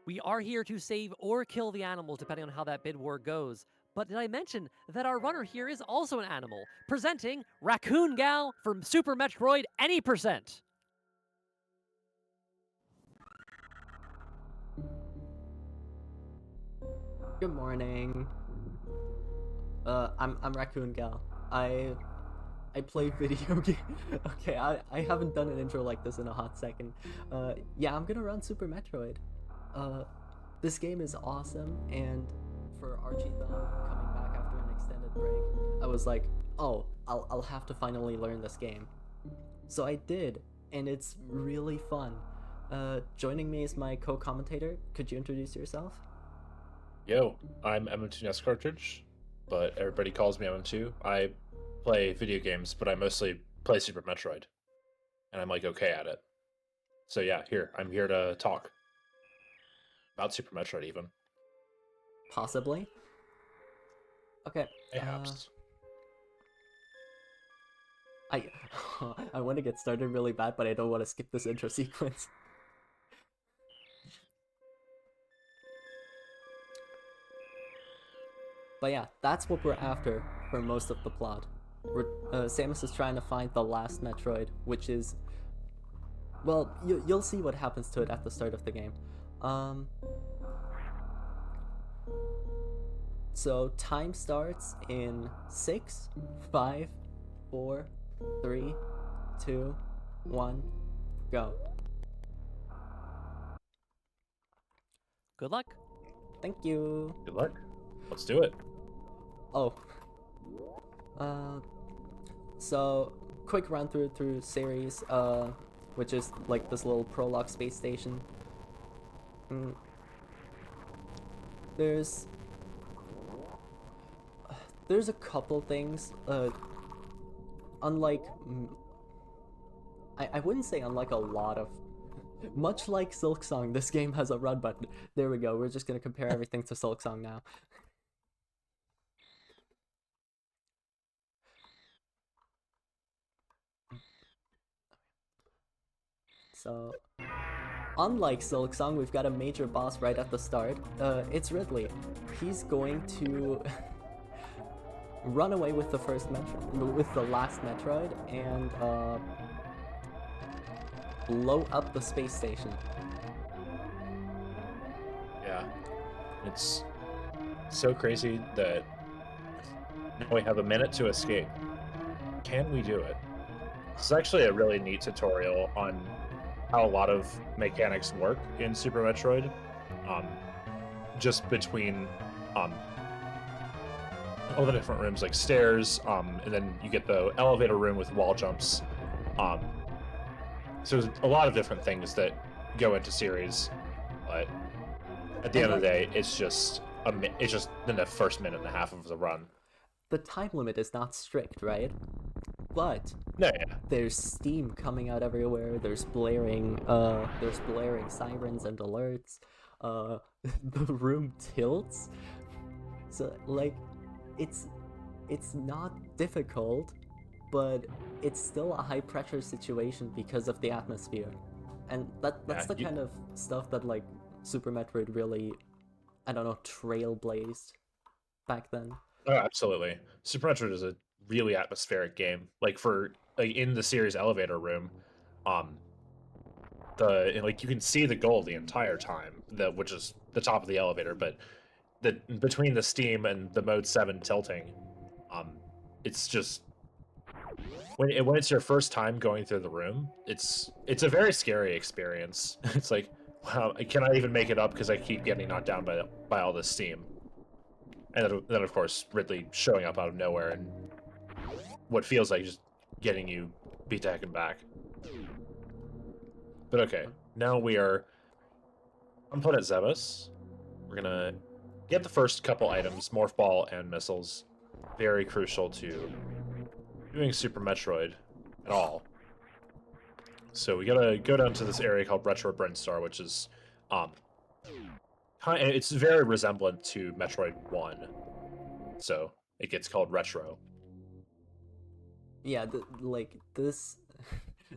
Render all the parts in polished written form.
We are here to save or kill the animals depending on how that bid war goes. But did I mention that our runner here is also an animal, presenting Raccoongal from Super Metroid Any Percent? Good morning. I'm raccoongal. I play video game. Okay, I haven't done an intro like this in a hot second. Yeah, I'm gonna run Super Metroid. This game is awesome, and for Archiethon coming back after an extended break, I was like, oh, I'll have to finally learn this game. So I did, and it's really fun. Joining me is my co-commentator. Could you introduce yourself? Yo, I'm MM2 Cartridge, but everybody calls me MM2. I play video games, but I mostly play Super Metroid, and I'm like okay at it. So yeah, I'm here to talk about Super Metroid even. Possibly. Okay. Perhaps. I want to get started really bad, but I don't want to skip this intro sequence. But yeah, that's what we're after for most of the plot. Samus is trying to find the last Metroid, which is... Well, you'll see what happens to it at the start of the game. So time starts in 6, 5, 4, 3, 2, 1, go. Good luck. Thank you. Good luck. Let's do it. Oh. So quick run through series, which is like this little prologue space station. There's a couple things, unlike, I wouldn't say unlike a lot of, much like Silksong, this game has a run button. There we go, we're just gonna compare everything to Silksong now. So, unlike Silksong, we've got a major boss right at the start. It's Ridley. He's going to run away with the last Metroid, and blow up the space station. Yeah, it's so crazy that now we have a minute to escape. Can we do it? This is actually a really neat tutorial on how a lot of mechanics work in Super Metroid. Just between all the different rooms, like stairs, and then you get the elevator room with wall jumps. So there's a lot of different things that go into series, but at the end of the day, it's just in the first minute and a half of the run. The time limit is not strict, right? But No, yeah. There's steam coming out everywhere. There's blaring sirens and alerts. The room tilts. So like, it's not difficult, but it's still a high pressure situation because of the atmosphere, and that's the kind of stuff that like Super Metroid really, I don't know, trailblazed back then. Oh, absolutely. Super Metroid is a really atmospheric game. Like in the series elevator room, you can see the goal the entire time, which is the top of the elevator, but between the steam and the mode 7 tilting, it's just when it's your first time going through the room, it's a very scary experience. It's like, wow, can I even make it up because I keep getting knocked down by all this steam? And then of course Ridley showing up out of nowhere and what feels like just getting you beat the heck and back. But okay, now we are on Planet Zebus. We're gonna get the first couple items, Morph Ball and missiles. Very crucial to doing Super Metroid at all. So we gotta go down to this area called Retro Brinstar, which is it's very resemblant to Metroid 1, so it gets called Retro. Yeah, this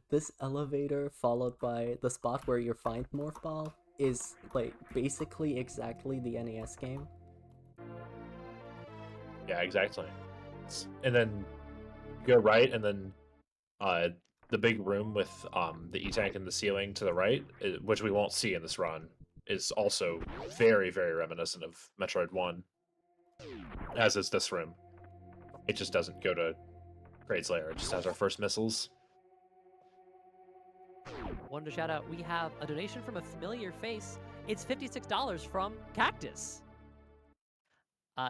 this elevator followed by the spot where you find Morph Ball is like basically exactly the NES game. Yeah, exactly. And then go right, and then the big room with the E-Tank in the ceiling to the right, which we won't see in this run, is also very, very reminiscent of Metroid 1, as is this room. It just doesn't go to Kraid's Lair. It just has our first missiles. Wanted to shout out, we have a donation from a familiar face. It's $56 from Cactus.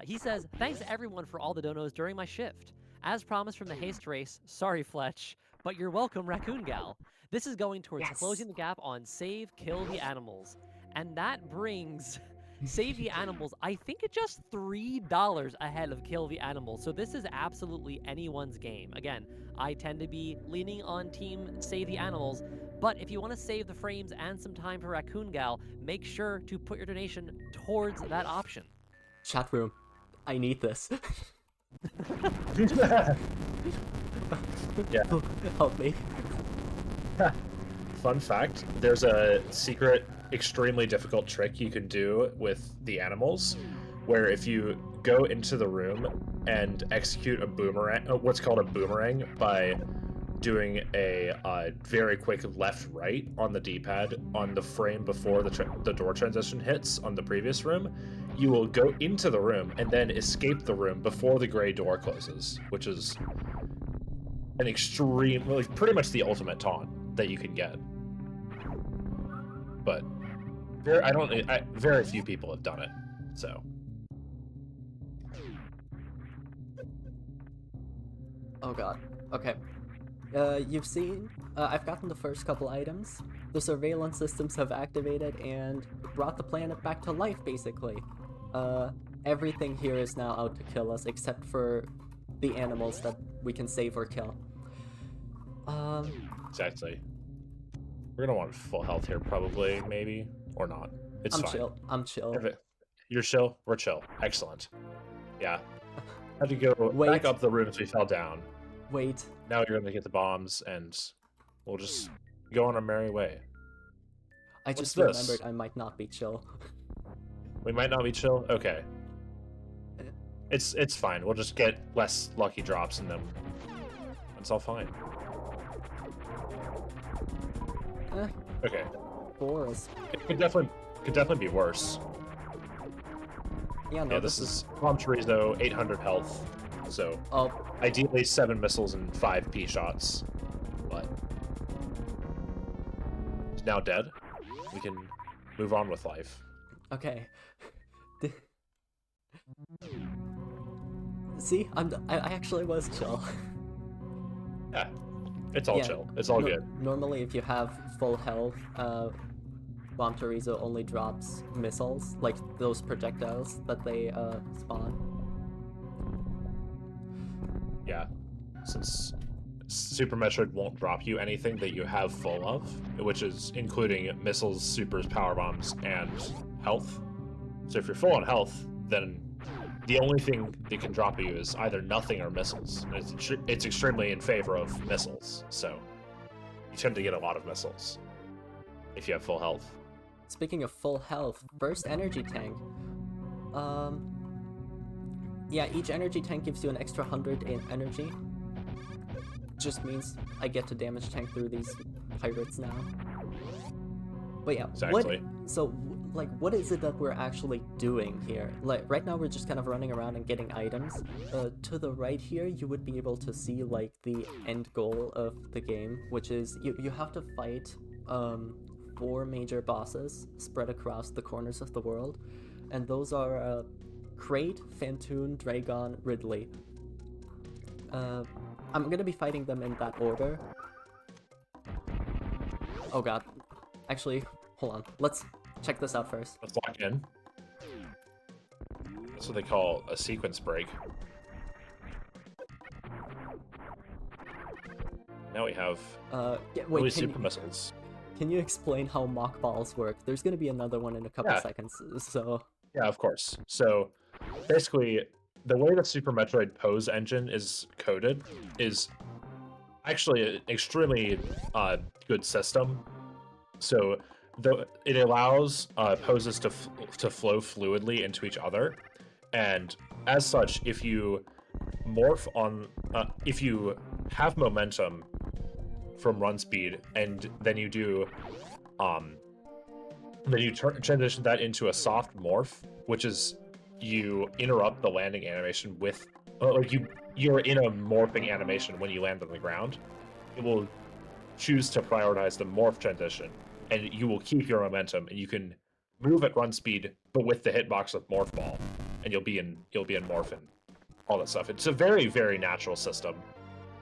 He says, thanks to everyone for all the donos during my shift. As promised from the haste race, sorry Fletch, but you're welcome Raccoon Gal. This is going towards Yes. closing the gap on Save, Kill the Animals. And that brings Save the Animals, I think it's just $3 ahead of Kill the Animals. So this is absolutely anyone's game. Again, I tend to be leaning on team Save the Animals, but if you want to save the frames and some time for Raccoon Gal, make sure to put your donation towards that option. Chat room, I need this. Yeah. Help me. Fun fact, there's a secret, extremely difficult trick you can do with the animals, where if you go into the room and execute a boomerang, what's called a boomerang, by doing a very quick left-right on the D-pad on the frame before the door transition hits on the previous room, you will go into the room and then escape the room before the gray door closes, which is an extreme, like pretty much the ultimate taunt that you can get. But very few people have done it, so. Oh god. Okay. You've seen, I've gotten the first couple items. The surveillance systems have activated and brought the planet back to life, basically. Everything here is now out to kill us, except for the animals that we can save or kill. Exactly. We're gonna want full health here, probably, maybe, or not. It's I'm fine. chill. I'm chill. You're chill? We're chill. Excellent. Yeah. Had to go Wait. back up the room as we fell down. Wait. Now you're gonna get the bombs, and we'll just go on our merry way. I What's just this? remembered I might not be chill. We might not be chill? Okay. It's fine. We'll just get less lucky drops, and then it's all fine. Okay. Boris. It could definitely be worse. Yeah, no, Yeah, this is Palm Chorizo, 800 health. So Oh, ideally 7 missiles and 5 P shots. But he's now dead. We can move on with life. okay. See, I actually was chill. Yeah. It's all Yeah, chill. It's all no- good. Normally, if you have full health, Bomb Chorizo only drops missiles, like those projectiles that they spawn. Yeah. Since Super Metroid won't drop you anything that you have full of, which is including missiles, supers, power bombs, and health. So if you're full on health, then the only thing that can drop you is either nothing or missiles. And it's extremely in favor of missiles, so you tend to get a lot of missiles if you have full health. Speaking of full health, first energy tank. Yeah, each energy tank gives you an extra 100 in energy. Just means I get to damage tank through these pirates now. But yeah, Exactly. what is it that we're actually doing here? Like, right now we're just kind of running around and getting items. To the right here, you would be able to see, like, the end goal of the game, which is you have to fight, 4 major bosses spread across the corners of the world. And those are, Kraid, Phantoon, Dragon, Ridley. I'm gonna be fighting them in that order. Oh god. Actually, hold on. Let's check this out first. Let's lock in. That's what they call a sequence break. Now we have Yeah, really wait, super missiles. can you explain how mock balls work? There's gonna be another one in a couple Yeah. seconds, so... Yeah, of course. So basically, the way the Super Metroid pose engine is coded is actually an extremely good system. So it allows poses to flow fluidly into each other, and as such, if you morph on, if you have momentum from run speed, and then you do, then you transition that into a soft morph, which is you interrupt the landing animation with, like you're in a morphing animation when you land on the ground. It will choose to prioritize the morph transition, and you will keep your momentum, and you can move at run speed, but with the hitbox of morph ball, and you'll be in morph and all that stuff. It's a very, very natural system,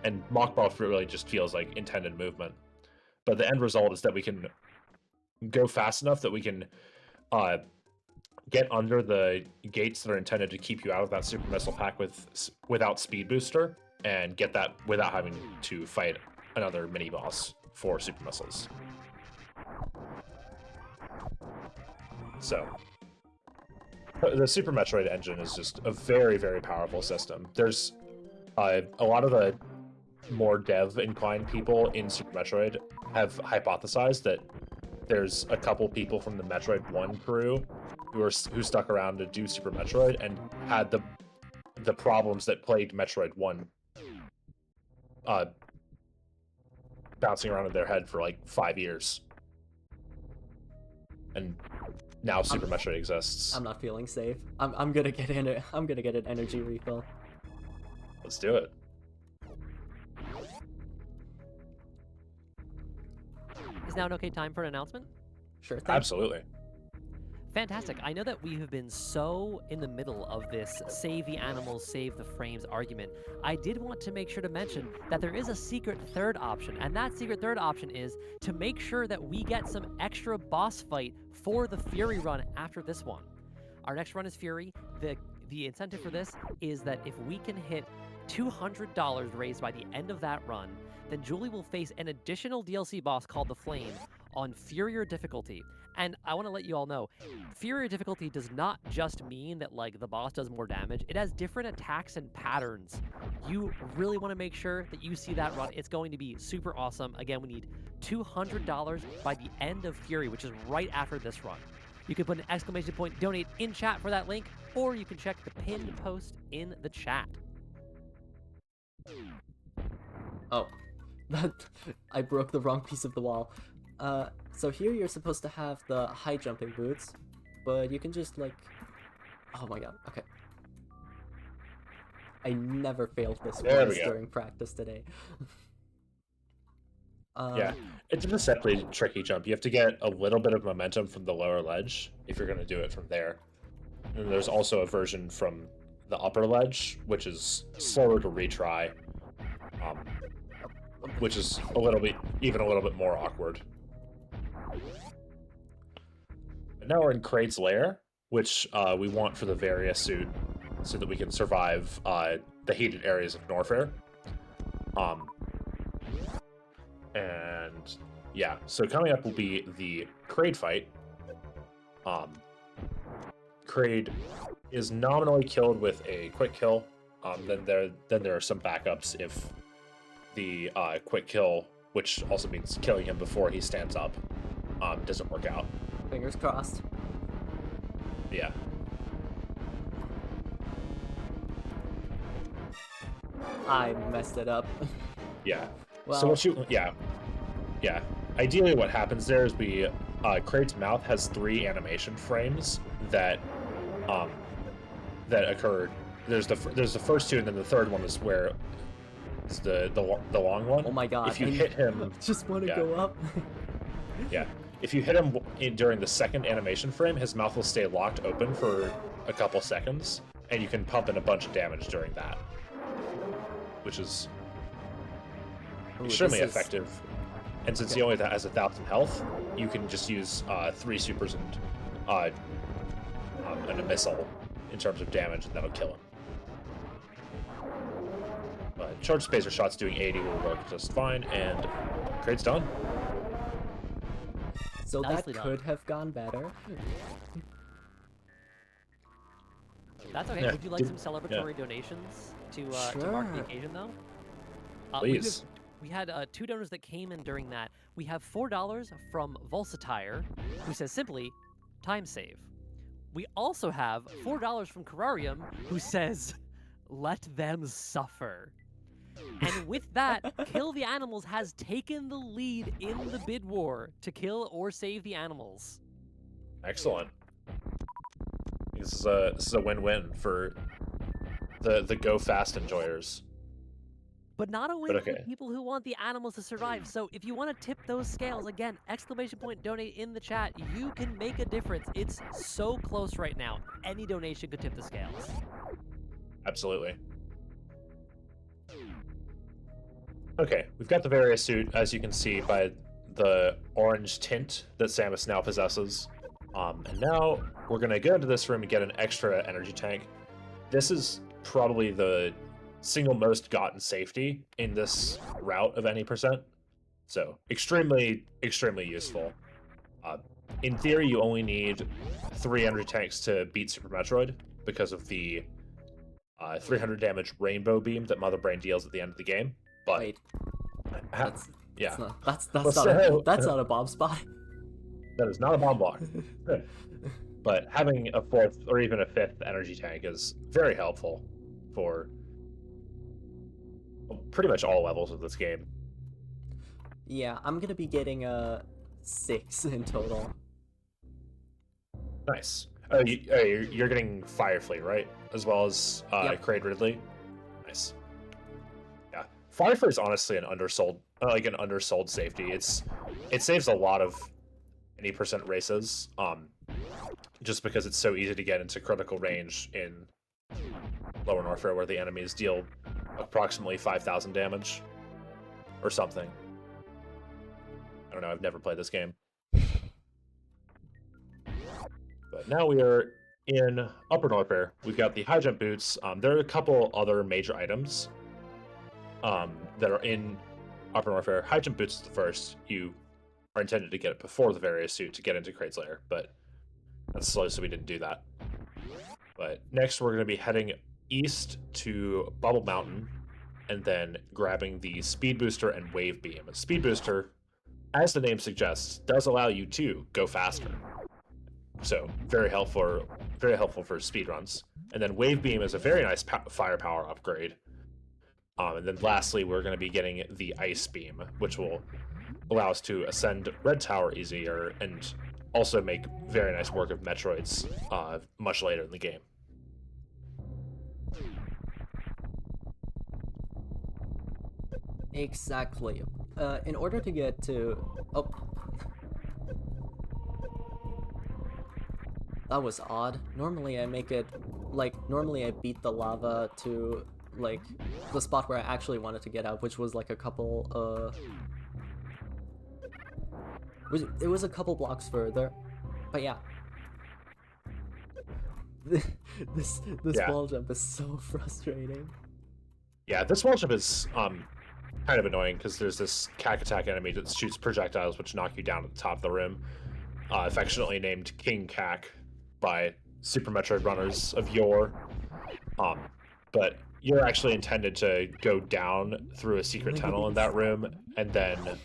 and mock ball really just feels like intended movement. But the end result is that we can go fast enough that we can get under the gates that are intended to keep you out of that super missile pack without speed booster, and get that without having to fight another mini boss for super missiles. So the Super Metroid engine is just a very, very powerful system. There's a lot of the more dev-inclined people in Super Metroid have hypothesized that there's a couple people from the Metroid 1 crew who stuck around to do Super Metroid and had the problems that plagued Metroid 1 bouncing around in their head for like 5 years. And now Super Metroid exists. I'm not feeling safe. I'm gonna get an energy refill. Let's do it. Is now an okay time for an announcement? Sure thing. Absolutely. Fantastic. I know that we have been so in the middle of this save the animals, save the frames argument. I did want to make sure to mention that there is a secret third option, and that secret third option is to make sure that we get some extra boss fight for the Fury run after this one. Our next run is Fury. The incentive for this is that if we can hit $200 raised by the end of that run, then Julie will face an additional DLC boss called the Flame on Furier difficulty. And I want to let you all know, Furier difficulty does not just mean that like the boss does more damage. It has different attacks and patterns. You really want to make sure that you see that run. It's going to be super awesome. Again, we need $200 by the end of Fury, which is right after this run. You can put an exclamation point donate in chat for that link, or you can check the pinned post in the chat. Oh, I broke the wrong piece of the wall. So here you're supposed to have the high jumping boots, but you can just like, oh my god, okay. I never failed this once during practice today. Yeah, it's a deceptively tricky jump. You have to get a little bit of momentum from the lower ledge if you're going to do it from there. And there's also a version from the upper ledge, which is slower to retry, which is even a little bit more awkward. But now we're in Kraid's lair, which we want for the Varia suit so that we can survive the heated areas of Norfair. And yeah, so coming up will be the Kraid fight. Kraid is nominally killed with a quick kill. Then there are some backups if the quick kill, which also means killing him before he stands up, doesn't work out. Fingers crossed. Yeah. I messed it up. Yeah. Well, So what you yeah. Ideally, what happens there is Kraid's mouth has 3 animation frames that occurred. There's the first 2, and then the third one is where it's the long one. oh my god. If you hit him, just want to yeah. go up. yeah. If you hit him during the second animation frame, his mouth will stay locked open for a couple seconds, and you can pump in a bunch of damage during that, which is extremely effective. And since he only has 1,000 health, you can just use 3 supers and a missile in terms of damage, and that'll kill him. But charge spacer shots doing 80 will work just fine, and Kraid's done. So Nicely that done. could have gone better. That's okay. Yeah. Would you like some celebratory donations to mark the Sure. occasion, though? Please. We had 2 donors that came in during that. We have $4 from Volsatire, who says simply, time save. We also have $4 from Carrarium, who says, let them suffer. And with that, Kill the Animals has taken the lead in the bid war to kill or save the animals. Excellent. This is a win-win for the go fast enjoyers. But not a win for the okay. people who want the animals to survive. So if you want to tip those scales, again, exclamation point donate in the chat. You can make a difference. It's so close right now. Any donation could tip the scales. Absolutely. Okay, we've got the various suit, as you can see by the orange tint that Samus now possesses. And now we're going to go into this room and get an extra energy tank. This is probably the single most gotten safety in this route of any percent. So extremely, extremely useful. In theory, you only need 3 energy tanks to beat Super Metroid because of the 300 damage rainbow beam that Mother Brain deals at the end of the game. But Wait, yeah, that's Well, not a bomb spot. that is not a bomb block. But having a 4th or even a 5th energy tank is very helpful for pretty much all levels of this game. Yeah, I'm gonna be getting 6 in total. Nice. Oh, you're getting Firefleet, right? As well as Yep. Kraid Ridley. Nice. Yeah, Firefleet is honestly an undersold safety. It saves a lot of any percent races. Just because it's so easy to get into critical range in Lower Norfair, where the enemies deal approximately 5,000 damage or something. I don't know. I've never played this game. But now we are in Upper Norfair. We've got the high jump boots. There are a couple other major items that are in Upper Norfair. High jump boots is the first. You are intended to get it before the various suit to get into Kraid's Lair, but that's slow, so we didn't do that. But next we're going to be heading east to Bubble Mountain and then grabbing the Speed Booster and Wave Beam. Speed Booster, as the name suggests, does allow you to go faster. So very helpful for speedruns. And then Wave Beam is a very nice firepower upgrade. And then lastly, we're going to be getting the Ice Beam, which will allow us to ascend Red Tower easier and also make very nice work of Metroids much later in the game. Exactly. In order to get to... Oh. That was odd. Normally I make it... normally I beat the lava to, the spot where I actually wanted to get out, which was, a couple, It was a couple blocks further. But yeah. This wall jump is so frustrating. Yeah, this wall jump is kind of annoying because there's this Cack Attack enemy that shoots projectiles which knock you down at the top of the rim, affectionately named King Cack by Super Metroid runners of yore. But you're actually intended to go down through a secret tunnel in that room and then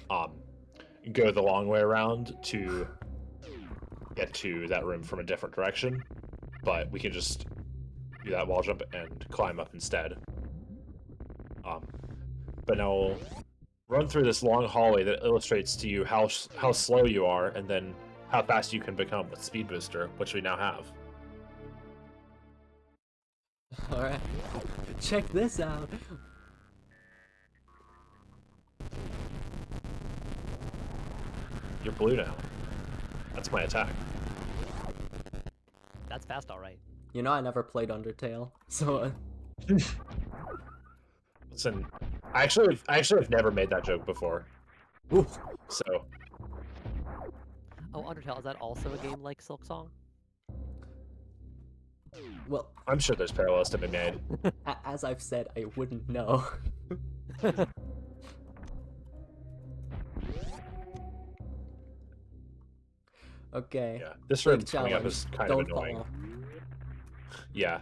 go the long way around to get to that room from a different direction. But we can just do that wall jump and climb up instead. But now we'll run through this long hallway that illustrates to you how slow you are and then how fast you can become with Speed Booster, which we now have. Alright, check this out. You're blue now. That's my attack. That's fast, all right. You know I never played Undertale, so... Listen, I actually have never made that joke before. Ooh. So... Oh, Undertale, is that also a game like Silksong? Well, I'm sure there's parallels to be made. as I've said, I wouldn't know. Okay. Yeah, this room Big coming up challenge. is kind Don't of annoying. fall. Yeah.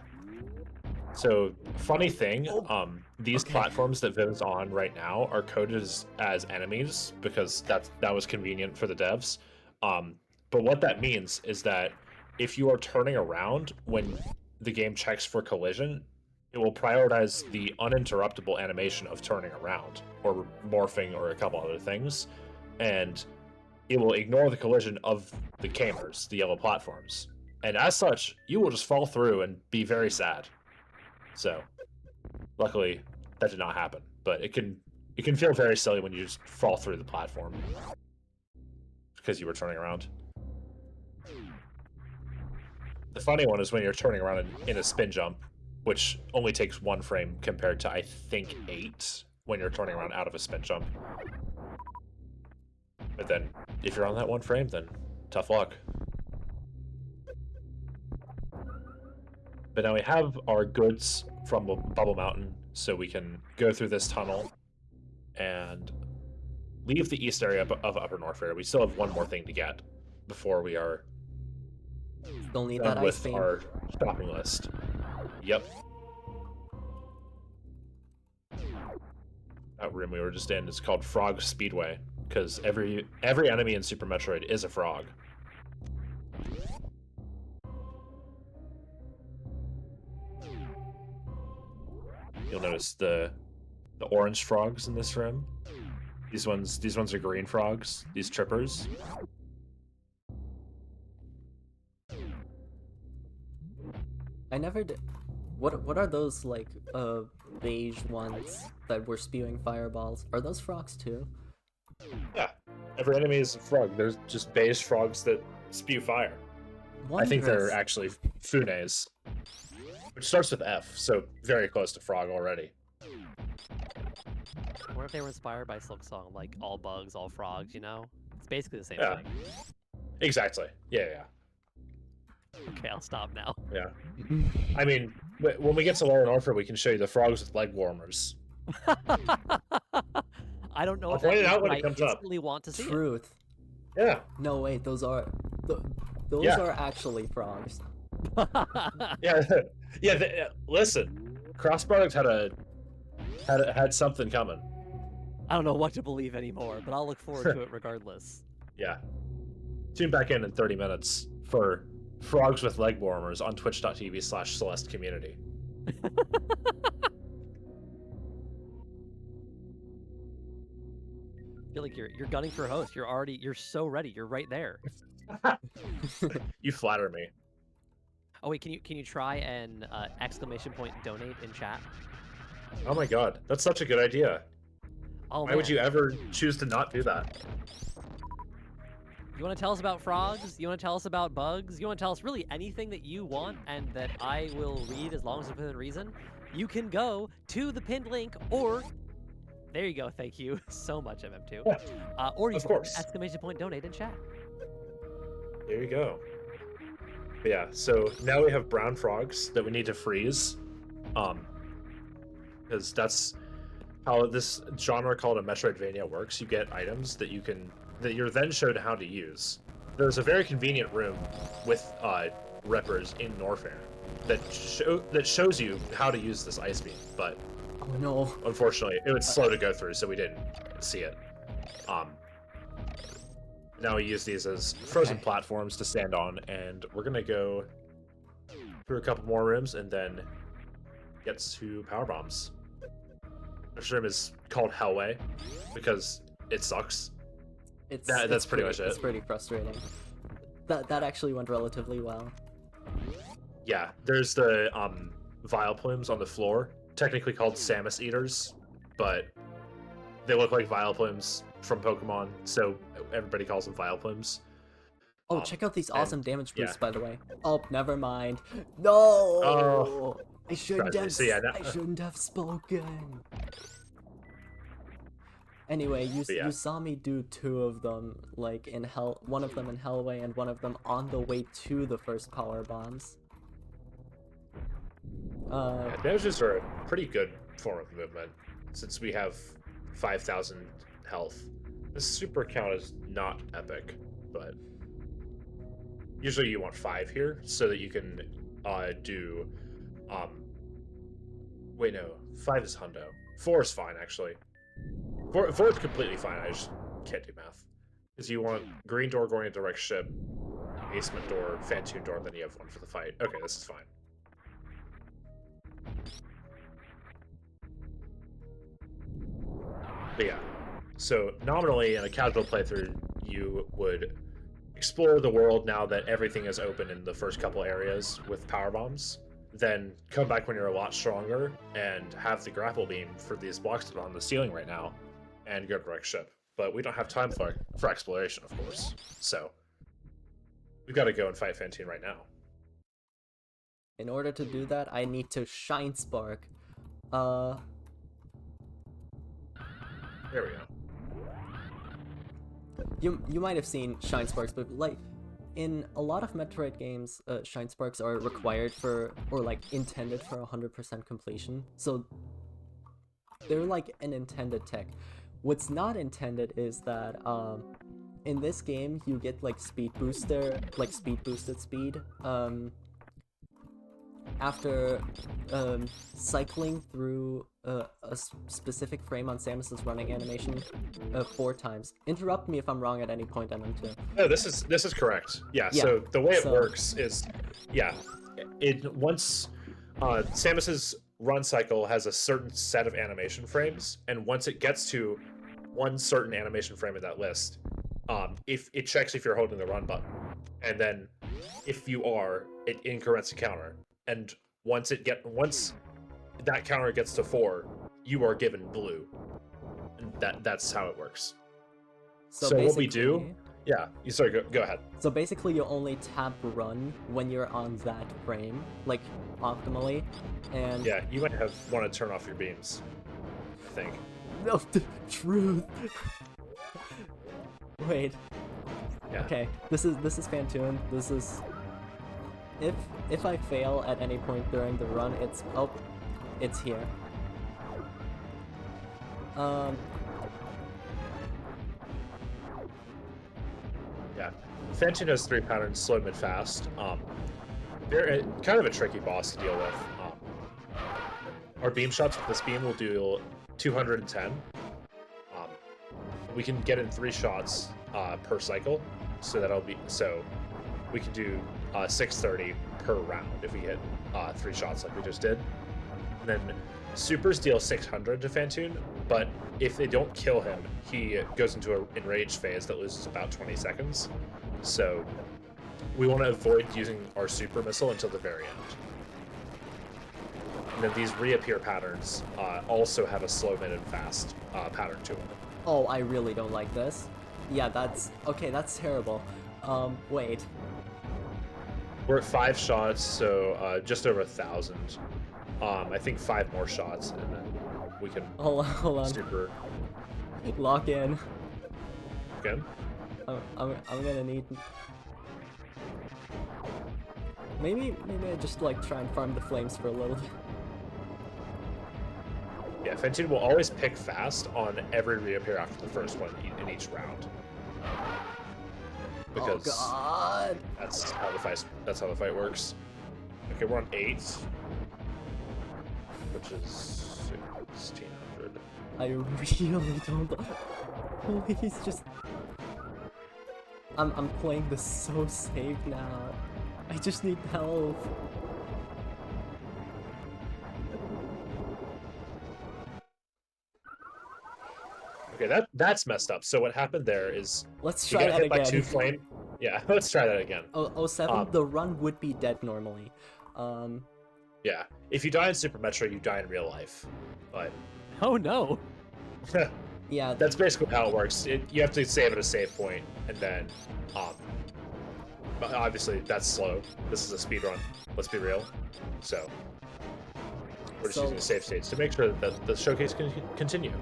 So, funny thing, Oh, these okay. platforms that Viv's on right now are coded as enemies because that was convenient for the devs. But what that means is that if you are turning around when the game checks for collision, it will prioritize the uninterruptible animation of turning around or morphing or a couple other things, and it will ignore the collision of the camers, the yellow platforms. And as such, you will just fall through and be very sad. So, luckily, that did not happen. But it can feel very silly when you just fall through the platform because you were turning around. The funny one is when you're turning around in a spin jump, which only takes 1 frame compared to I think 8 when you're turning around out of a spin jump. But then, if you're on that 1 frame, then tough luck. But now we have our goods from Bubble Mountain, so we can go through this tunnel and leave the east area of Upper Norfair. We still have one more thing to get before we are Still need done that ice with beam. our shopping list. Yep. That room we were just in is called Frog Speedway, because every enemy in Super Metroid is a frog. You'll notice the orange frogs in this room. These ones are green frogs. These trippers. I never did. What are those like beige ones that were spewing fireballs? Are those frogs too? Yeah, every enemy is a frog. There's just beige frogs that spew fire. I think they're Wondrous. actually funes, which starts with F, so very close to frog already. What if they were inspired by Silk Song, like all bugs, all frogs, you know? It's basically the same Yeah. thing. Exactly. Yeah. Okay, I'll stop now. Yeah. I mean, when we get to Lower Norfolk, we can show you the frogs with leg warmers. I don't know I'll what that point it is, out when but it I comes up. instantly want to see it. Truth. Yeah. No, wait, those are Yeah. are actually frogs. Yeah. Yeah. Listen, Cross Products had something coming. I don't know what to believe anymore, but I'll look forward to it regardless. Yeah. Tune back in 30 minutes for frogs with leg warmers on twitch.tv/CelesteCommunity. I feel like you're gunning for host. You're so ready. You're right there. You flatter me. Oh wait, can you try and exclamation point donate in chat? Oh my god, that's such a good idea. Oh, Why would man. you ever choose to not do that? You want to tell us about frogs? You want to tell us about bugs? You want to tell us really anything that you want and that I will read as long as it's within reason? You can go to the pinned link, or there you go. Thank you so much, MM2. Yeah, Or you of can course. exclamation point donate in chat. There you go. But yeah, so now we have brown frogs that we need to freeze. Because that's how this genre called a Metroidvania works. You get items that you're then shown how to use. There's a very convenient room with rippers in Norfair that shows you how to use this ice beam, but Oh no. unfortunately it was slow to go through, so we didn't see it. Now we use these as frozen platforms to stand on, and we're gonna go through a couple more rooms and then get to power bombs. This room is called Hellway because it sucks. That's pretty much it. It's pretty frustrating. That actually went relatively well. Yeah, there's the vile plumes on the floor, technically called Samus Eaters, but they look like vile plumes from Pokemon, so everybody calls them vile plumes. Oh, check out these awesome damage boosts, yeah. by the way. Oh, never mind. No. Oh, I shouldn't have. so yeah, I shouldn't have spoken. Anyway, yeah. you saw me do 2 of them, like in one of them in Hellway and one of them on the way to the first power bombs. Damages are a pretty good form of movement, since we have 5,000 health. This super count is not epic, but usually you want 5 here so that you can do Wait, no. 5 is hundo. 4 is fine, actually. 4 is completely fine. I just can't do math. Because you want green door going into direct ship, basement door, Fantoon door, and then you have one for the fight. Okay, this is fine. But yeah. So, nominally, in a casual playthrough, you would explore the world now that everything is open in the first couple areas with power bombs. Then come back when you're a lot stronger and have the grapple beam for these blocks that are on the ceiling right now and go direct ship. But we don't have time for exploration, of course. So we've got to go and fight Fantoon right now. In order to do that, I need to shine spark. There we go. You might have seen shine sparks, but like in a lot of Metroid games, shine sparks are required for, or like intended for 100% completion. So they're like an intended tech. What's not intended is that in this game you get like speed boosted speed after cycling through a specific frame on Samus's running animation 4 times. Interrupt me if I'm wrong at any point, I'm into. No, this is correct. Yeah. So the way it works is, once Samus's run cycle has a certain set of animation frames, and once it gets to one certain animation frame in that list, if it checks if you're holding the run button, and then if you are, it increments a counter. And once that counter gets to 4, you are given blue. And that's how it works. So what we do, go ahead. So basically, you only tap run when you're on that frame, like optimally, and yeah, you might want to turn off your beams, I think. No, truth. Wait. Yeah. Okay, this is Fantoon. This is. If I fail at any point during the run, it's here. Yeah, Fantoon has 3 patterns: slow, mid, fast. They're kind of a tricky boss to deal with. Our beam shots with this beam will do 210. We can get in 3 shots per cycle, so we can do 630 per round if we hit 3 shots like we just did. And then supers deal 600 to Fantoon, but if they don't kill him, he goes into an enraged phase that loses about 20 seconds. So we want to avoid using our super missile until the very end. And then these reappear patterns also have a slow, mid, and fast pattern to them. Oh, I really don't like this. Yeah, that's terrible. Wait. We're at 5 shots, so just over 1,000. I think 5 more shots, and then we can. Hold on. Super. Lock in. Okay. I'm gonna need. Maybe I just like try and farm the flames for a little bit. Yeah, Fantoon will always pick fast on every reappear after the first one in each round. Because God. That's how the fight works. Okay, we're on 8, which is 1,600. I really don't. Please just. I'm playing this so safe now. I just need help. Okay, that's messed up. So what happened there is Let's you try got that hit by again. 2 flame. Yeah, let's try that again. 07, the run would be dead normally. Yeah, if you die in Super Metroid, you die in real life. But Oh no. Yeah, that's basically how it works. You have to save at a save point, and then, but obviously that's slow. This is a speed run. Let's be real. So we're just using save states to make sure that the showcase can continue.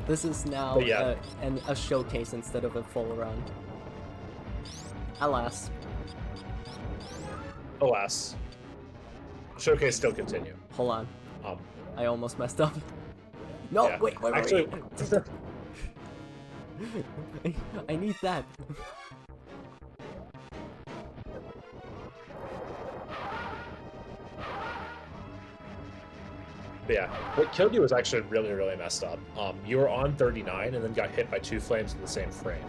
this is now yeah. a showcase instead of a full run. Alas. Showcase still continue. Hold on. I almost messed up. No, Yeah. wait. Actually, I need that. But yeah, what killed you was actually really, really messed up. You were on 39 and then got hit by 2 flames in the same frame.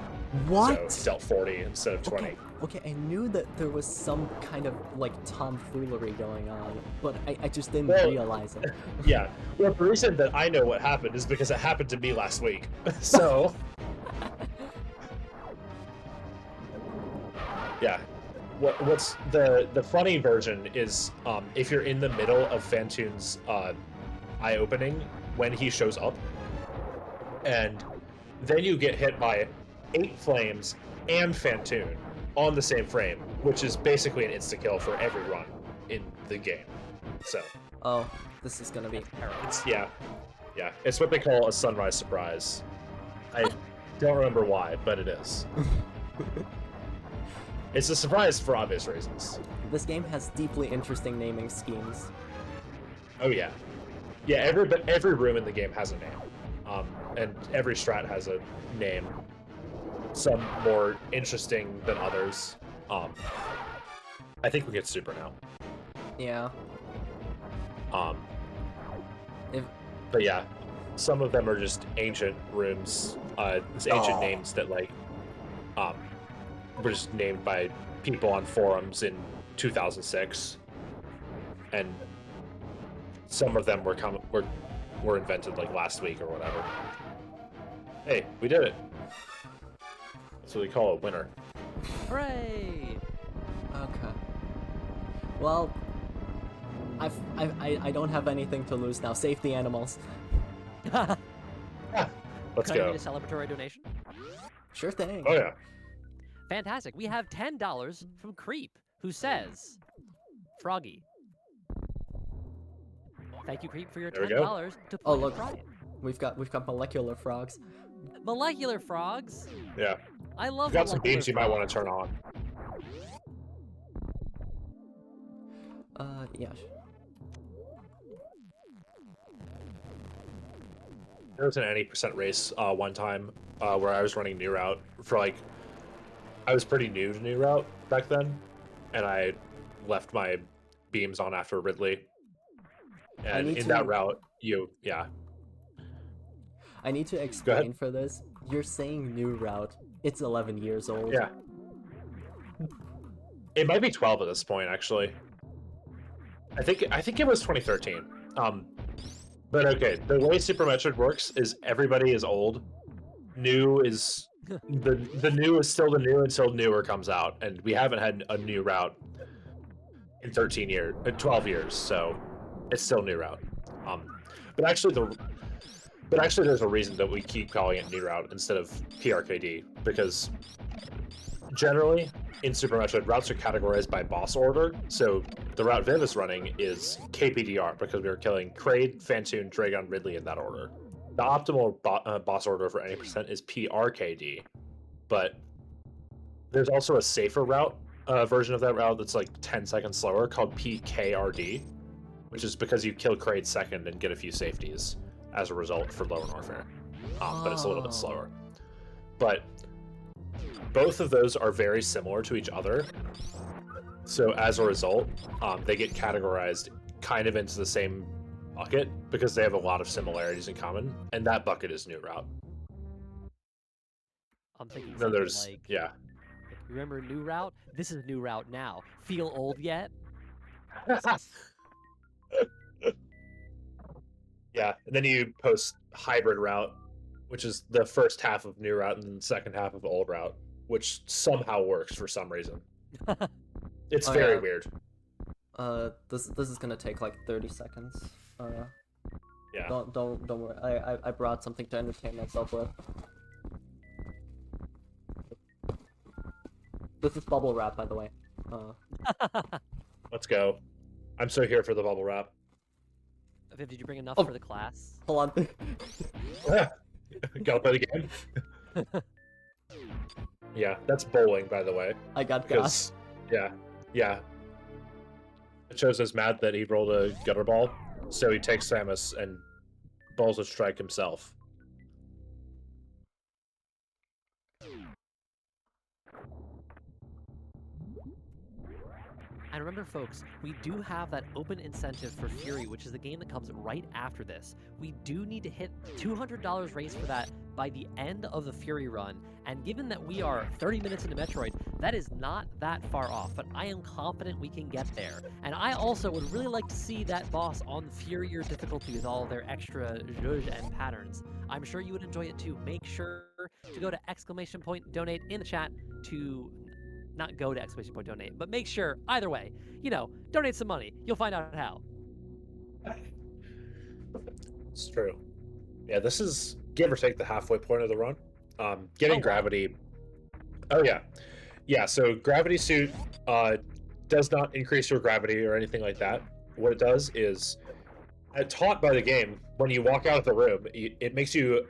What? So dealt 40 instead of 20. Okay, I knew that there was some kind of like tomfoolery going on, but I just didn't realize it. Yeah. Well, the reason that I know what happened is because it happened to me last week. So. Yeah. What's the funny version is if you're in the middle of Fantoon's eye opening when he shows up, and then you get hit by 8 flames and Fantoon on the same frame, which is basically an insta kill for every run in the game. So. Oh, this is gonna be. Yeah. It's what they call a sunrise surprise. I don't remember why, but it is. It's a surprise for obvious reasons. This game has deeply interesting naming schemes. Oh yeah, every room in the game has a name, and every strat has a name. Some more interesting than others. I think we get super now. Yeah. But yeah, some of them are just ancient rooms. It's ancient names that like, were just named by people on forums in 2006, and some of them were invented like last week or whatever. Hey, we did it. That's what we call a winner. Hooray! Okay. Well, I don't have anything to lose now. Save the animals. Let's Can I go. get a celebratory donation? Sure thing. Oh yeah. Fantastic. We have $10 from Creep, who says, Froggy. Thank you, Creep, for your There we $10 go. to play Oh, look. Brian. We've got molecular frogs. Molecular frogs. Yeah. I love We've got some molecular beams you might want frogs. to turn on. Yeah. There was an 80% race one time where I was running New Route for like, I was pretty new to New Route back then, and I left my beams on after Ridley. And in that route, I need to explain for this. You're saying new route. It's 11 years old. Yeah. It might be 12 at this point, actually. I think it was 2013. But okay, the way Super Metroid works is everybody is old. New is the new is still the new until newer comes out, and we haven't had a new route in 12 years, so it's still new route. But actually there's a reason that we keep calling it new route instead of PRKD, because generally in Super Metroid, routes are categorized by boss order. So the route Viv is running is KPDR because we are killing Kraid, Fantoon, Dragon, Ridley in that order. The optimal boss order for any percent is PRKD, but there's also a safer route version of that route that's like 10 seconds slower called PKRD, which is because you kill Kraid second and get a few safeties as a result for lower warfare. But it's a little bit slower. But both of those are very similar to each other. So as a result, they get categorized kind of into the same bucket because they have a lot of similarities in common, and that bucket is new route. I'm thinking Then something there's like, yeah. remember new route? This is new route now. Feel old yet? Yeah, and then you post hybrid route, which is the first half of new route and then the second half of old route, which somehow works for some reason. It's very weird. This is gonna take like 30 seconds. Yeah. Don't worry. I brought something to entertain myself with. This is bubble wrap, by the way. Let's go. I'm so here for the bubble wrap. Viv, did you bring enough Oh. for the class? Hold on. Gotta play the game. Yeah, that's bowling, by the way. I got gas. Because, yeah. It shows us mad that he rolled a gutter ball, so he takes Samus and bowls a strike himself. And And remember, folks, we do have that open incentive for Fury, which is the game that comes right after this. We do need to hit $200 raise for that by the end of the Fury run. And given that we are 30 minutes into Metroid, that is not that far off, but I am confident we can get there. And I also would really like to see that boss on Furier difficulty with all their extra zhuzh and patterns. I'm sure you would enjoy it too. Make sure to go to !donate in the chat to not go to !donate, but make sure, either way, donate some money. You'll find out how. It's true. Yeah, this is give or take the halfway point of the run. Getting gravity. Oh yeah, yeah. So gravity suit does not increase your gravity or anything like that. What it does is, taught by the game, when you walk out of the room, it makes you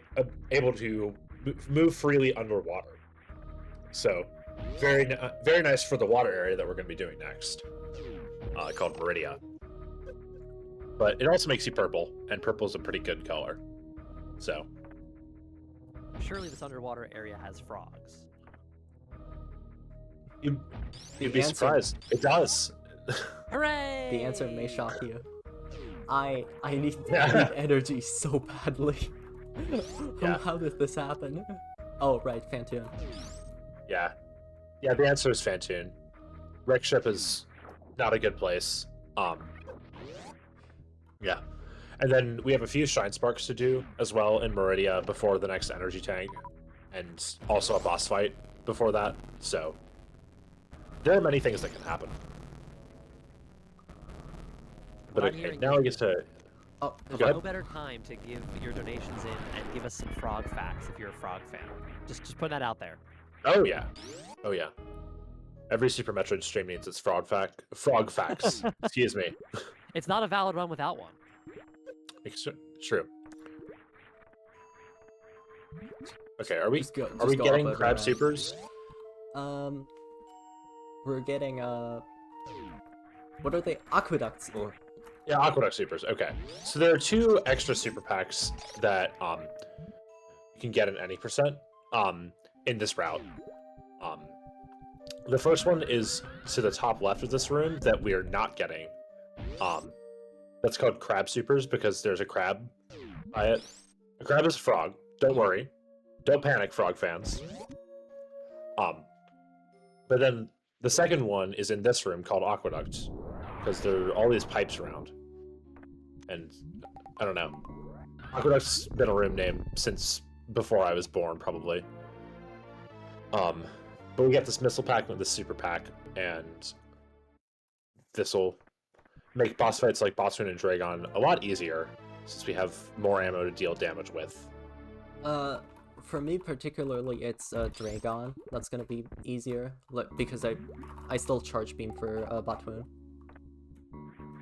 able to move freely underwater. So, very nice for the water area that we're going to be doing next, called Meridia. But it also makes you purple, and purple is a pretty good color. So, surely this underwater area has frogs. You'd be surprised. It does. Hooray! The answer may shock you. I need energy so badly. Yeah. How did this happen? Oh, right, Fantoon. Yeah. Yeah, the answer is Fantoon. Wreck Ship is not a good place. Yeah. And then we have a few Shine Sparks to do as well in Meridia before the next energy tank. And also a boss fight before that. So there are many things that can happen. But okay, now I get to... Oh, go ahead. No better time to give your donations in and give us some frog facts if you're a frog fan. Just put that out there. Oh yeah. Oh yeah. Every Super Metroid stream needs its frog facts. Excuse me. It's not a valid run without one. It's true. Okay, are we Just are we go getting up crab around. supers? We're getting what are they? Aqueducts. Or Yeah, Aqueduct supers. Okay, so there are 2 extra super packs that you can get in any percent in this route. The first one is to the top left of this room that we are not getting. That's called crab supers because there's a crab by it. A crab is a frog. Don't worry. Don't panic, frog fans. But then the second one is in this room called Aqueduct because there are all these pipes around. And I don't know. Aqueduct's been a room name since before I was born, probably. But we get this missile pack with this super pack, and this'll make boss fights like Botsoon and Dragon a lot easier, since we have more ammo to deal damage with. for me particularly, it's Dragon. That's gonna be easier, because I still charge beam for Botwoon.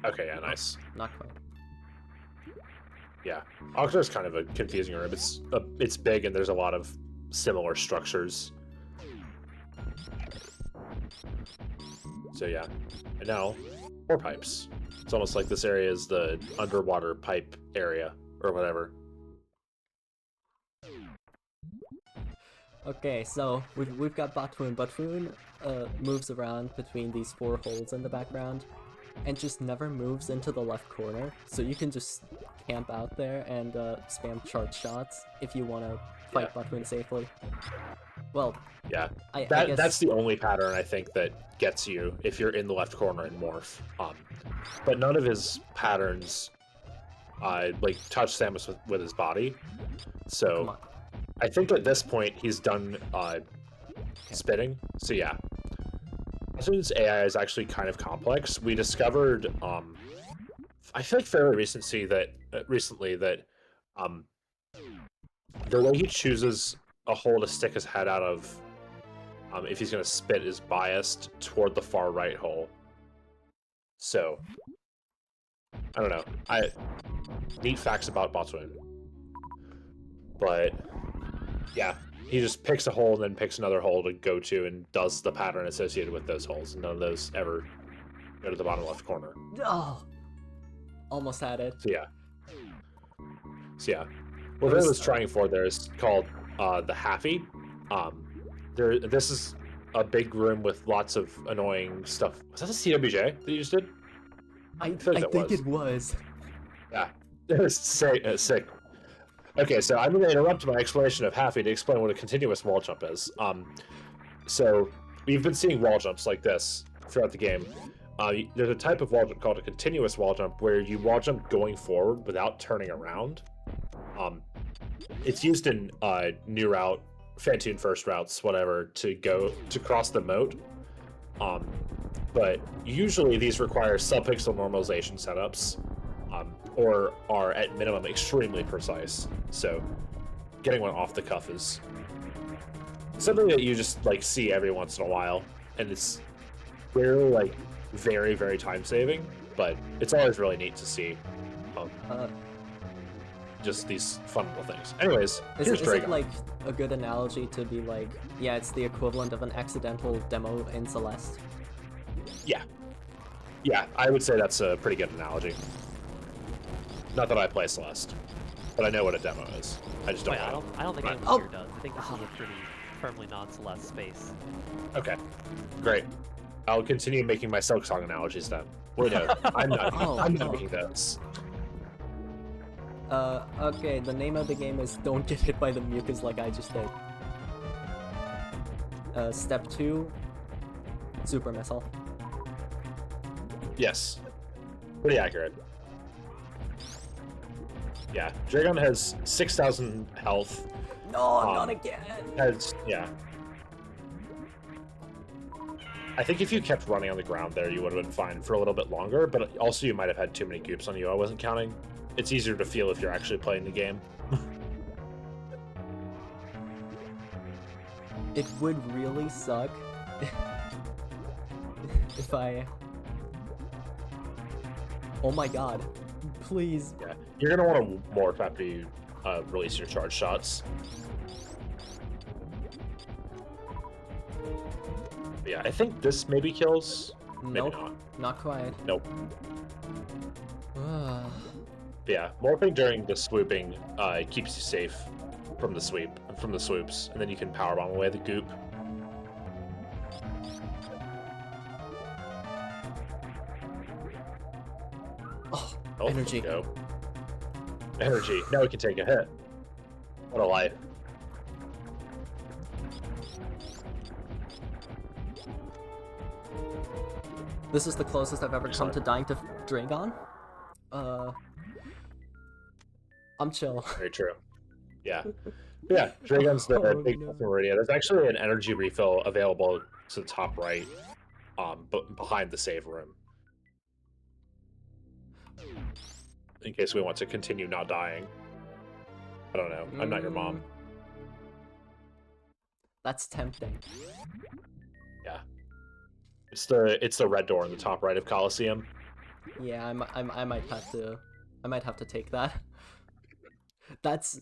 Okay, yeah, nice. Not quite. Yeah, Aqueduct's kind of a confusing room. It's big and there's a lot of similar structures. So yeah, and now more pipes. It's almost like this area is the underwater pipe area or whatever. Okay, so we've got Botwoon. Botwoon moves around between these 4 holes in the background, and just never moves into the left corner. So you can just camp out there and spam charge shots if you want to fight Botwoon safely. Well, Yeah, I guess that's the only pattern I think that gets you if you're in the left corner in Morph. But none of his patterns like touch Samus with his body. Come So on. I think at this point he's done spitting. So yeah, Botwoon's AI is actually kind of complex. We discovered I feel like fairly recently that the way he chooses a hole to stick his head out of if he's going to spit is biased toward the far right hole. So I don't know. Neat facts about Botwoon. But yeah, he just picks a hole and then picks another hole to go to and does the pattern associated with those holes. None of those ever go to the bottom left corner. Oh, almost had it. So yeah. What I was trying for there is called the Haffy. This is a big room with lots of annoying stuff. Was that a CWJ that you just did? I feel like that think was. it was. Yeah, sick. Okay, so I'm going to interrupt my explanation of Happy to explain what a continuous wall jump is. So we've been seeing wall jumps like this throughout the game. There's a type of wall jump called a continuous wall jump where you wall jump going forward without turning around. It's used in new route, Fantoon first routes, whatever, to cross the moat. But usually these require subpixel normalization setups, or are at minimum extremely precise. So getting one off the cuff is something that you just like see every once in a while, and it's rarely like very, very time saving, but it's always really neat to see. Just these fun little things. Anyways, Is here's it Dragon. like a good analogy to be like, yeah, it's the equivalent of an accidental demo in Celeste? Yeah, I would say that's a pretty good analogy. Not that I play Celeste, but I know what a demo is. I just don't Wait, know. I don't think Right. anyone here does. I think this is a pretty firmly non-Celeste space. Okay, great. I'll continue making my Silk Song analogies then. Wait, no, I'm not. I'm not making those. Okay, the name of the game is Don't Get Hit by the Mucus like I just did. Step 2, Super Missile. Yes, pretty accurate. Yeah, Dragon has 6,000 health. No, not again! Yeah. I think if you kept running on the ground there, you would have been fine for a little bit longer, but also you might have had too many goops on you. I wasn't counting. It's easier to feel if you're actually playing the game. It would really suck if I... Oh my god. Please. Yeah, you're gonna want to morph after you release your charge shots. But yeah, I think this maybe kills. Maybe Nope, not. not quite. Nope. Ah. But yeah, morphing during the swooping keeps you safe from the swoops, and then you can powerbomb away the goop. Oh, energy. Go. Energy. Now we can take a hit. What a life. This is the closest I've ever come to dying to Dragon. I'm chill. Very true. Yeah. Yeah, Dragon's the Oh, big no. Meridian. There's actually an energy refill available to the top right, but behind the save room. In case we want to continue not dying. I don't know. I'm not your mom. That's tempting. Yeah. It's the red door in the top right of Coliseum. Yeah, I might have to take that. That's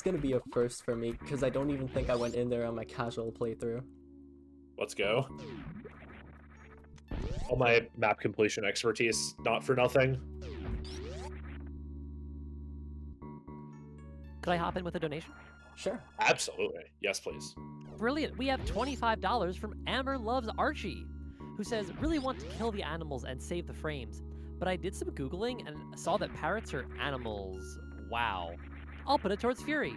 gonna be a first for me because I don't even think I went in there on my casual playthrough. Let's go. All my map completion expertise, not for nothing. Could I hop in with a donation? Sure. Absolutely. Yes, please. Brilliant. We have $25 from Amber Loves Archie, who says, really want to kill the animals and save the frames, but I did some Googling and saw that parrots are animals. Wow. I'll put it towards Fury.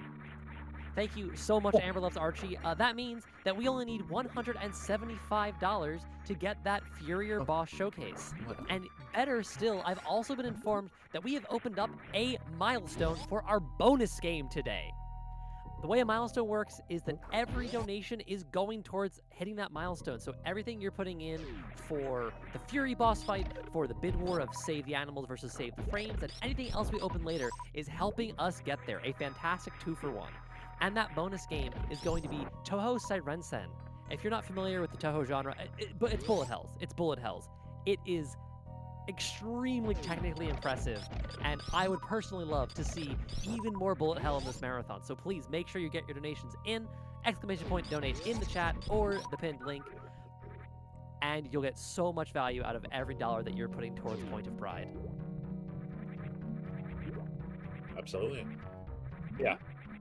Thank you so much, Amber Loves Archie. That means that we only need $175 to get that Furier Boss Showcase. What? And better still, I've also been informed that we have opened up a milestone for our bonus game today. The way a milestone works is that every donation is going towards hitting that milestone. So everything you're putting in for the Fury boss fight, for the bid war of Save the Animals versus Save the Frames, and anything else we open later is helping us get there. A fantastic 2-for-1. And that bonus game is going to be Touhou Sirensen. If you're not familiar with the Touhou genre, but it's bullet hells. It's bullet hells. It is extremely technically impressive, and I would personally love to see even more bullet hell in this marathon. So please make sure you get your donations in, ! Donate in the chat or the pinned link, and you'll get so much value out of every dollar that you're putting towards Point of Pride. Absolutely. Yeah.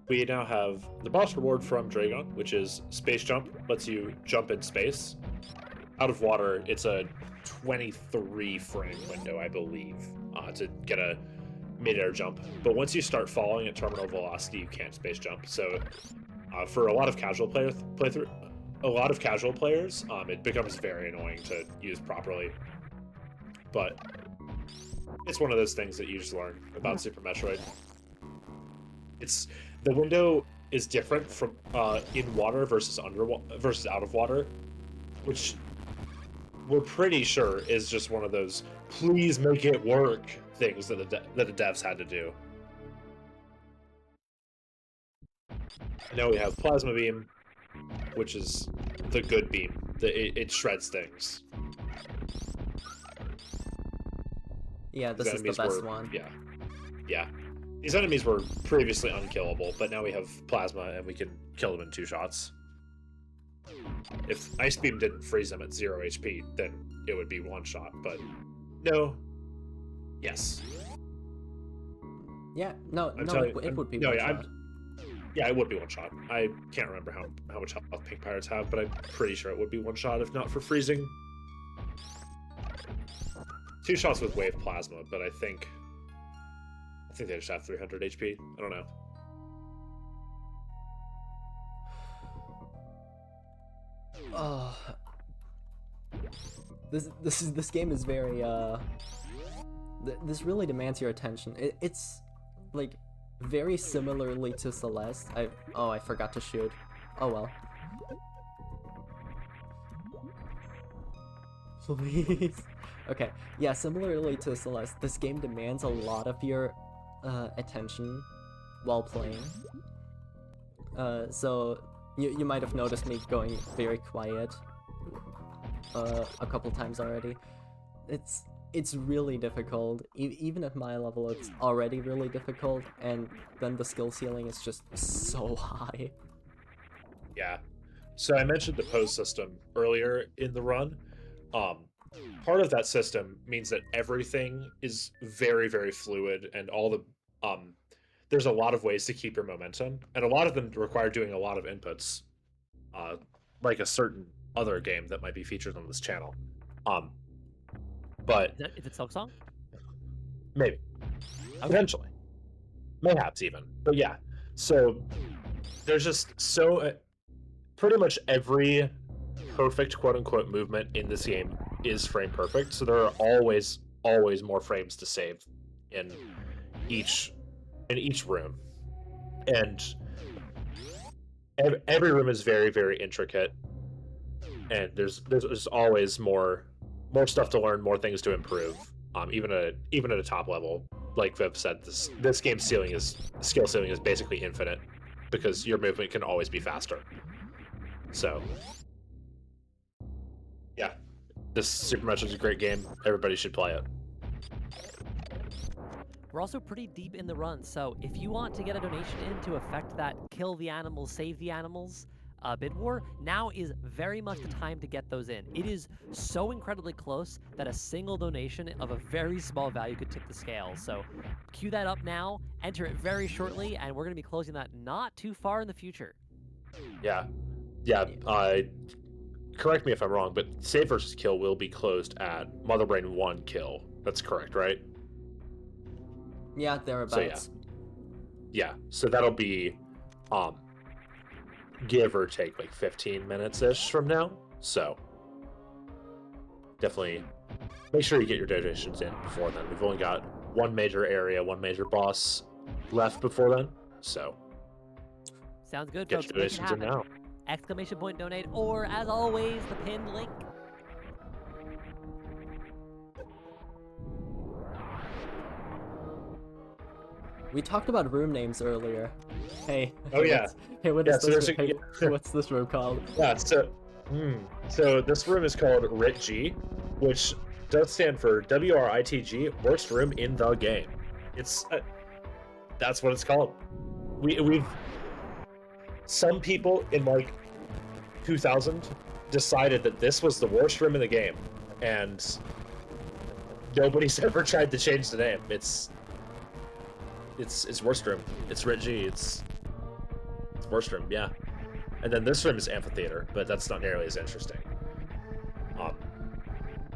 we now have the boss reward from Dragon, which is space jump. Lets you jump in space. Out of water, it's a 23 frame window, I believe, to get a mid-air jump. But once you start falling at terminal velocity, you can't space jump. So for a lot of casual players, it becomes very annoying to use properly. But it's one of those things that you just learn about Super Metroid. The window is different from in water versus versus out of water, which we're pretty sure is just one of those please make it work things that the devs had to do. And now we have Plasma Beam, which is the good beam. It shreds things. Yeah, this is the best one. Yeah. These enemies were previously unkillable, but now we have Plasma and we can kill them in 2 shots. If Ice Beam didn't freeze them at 0 HP, then it would be 1 shot, but no. Yes. Yeah, no, it would be no, one yeah, shot. Yeah, it would be 1 shot. I can't remember how much health Pink Pirates have, but I'm pretty sure it would be 1 shot if not for freezing. 2 shots with Wave Plasma, but I think they just have 300 HP. I don't know. Oh, this game is very this really demands your attention. It's like very similarly to Celeste. I forgot to shoot. Oh well. Please. Okay. Yeah, similarly to Celeste, this game demands a lot of your attention while playing. So you might have noticed me going very quiet a couple times already. It's really difficult. Even at my level, it's already really difficult, and then the skill ceiling is just so high. Yeah. So I mentioned the pose system earlier in the run. Part of that system means that everything is very, very fluid, and all the there's a lot of ways to keep your momentum, and a lot of them require doing a lot of inputs, like a certain other game that might be featured on this channel. But Is it Silksong? maybe, eventually, mayhaps even. But yeah, so there's just pretty much every perfect quote-unquote movement in this game is frame perfect. So there are always more frames to save in each room, and every room is very, very intricate, and there's always more stuff to learn, more things to improve. Even at a top level, like Viv said, this game's skill ceiling is basically infinite because your movement can always be faster. So yeah, this Super Metroid is a great game. Everybody should play it. We're also pretty deep in the run, so if you want to get a donation in to affect that kill the animals, save the animals bid war, now is very much the time to get those in. It is so incredibly close that a single donation of a very small value could tip the scale. So queue that up now, enter it very shortly, and we're going to be closing that not too far in the future. Yeah. Correct me if I'm wrong, but Save versus Kill will be closed at Mother Brain 1 kill. That's correct, right? Yeah, thereabouts. So, yeah, so that'll be give or take like 15 minutes-ish from now. So definitely make sure you get your donations in before then. We've only got one major area, one major boss left before then. So sounds good, get folks. your donations in now. Exclamation point donate, or as always, the pinned link. We talked about room names earlier. Hey. Oh yeah. What's this room called? Yeah. So this room is called RITG, which does stand for WRITG, worst room in the game. It's that's what it's called. We've some people in like 2000 decided that this was the worst room in the game, and nobody's ever tried to change the name. It's worst room. It's RITG. Worst room, yeah. And then this room is amphitheater, but that's not nearly as interesting.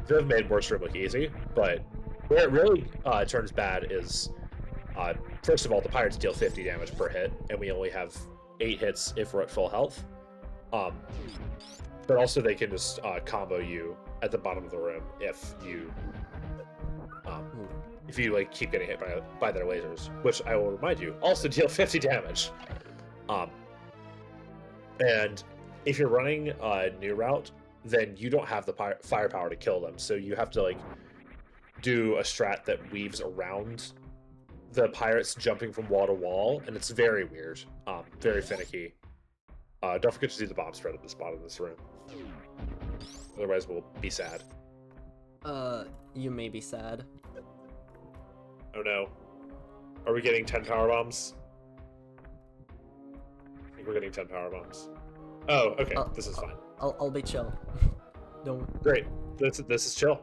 They've made worst room look easy, but where it really turns bad is, first of all, the pirates deal 50 damage per hit, and we only have 8 hits if we're at full health. But also they can just combo you at the bottom of the room if you like keep getting hit by their lasers, which I will remind you also deal 50 damage. And if you're running a new route, then you don't have the firepower to kill them, so you have to like do a strat that weaves around the pirates jumping from wall to wall, and it's very weird, very finicky. Don't forget to do the bomb spread at the spot of this room, otherwise we'll be sad. You may be sad. Oh no. Are we getting 10 power bombs? I think we're getting 10 power bombs. Oh, okay, this is fine. I'll be chill. Don't. Great. This is chill.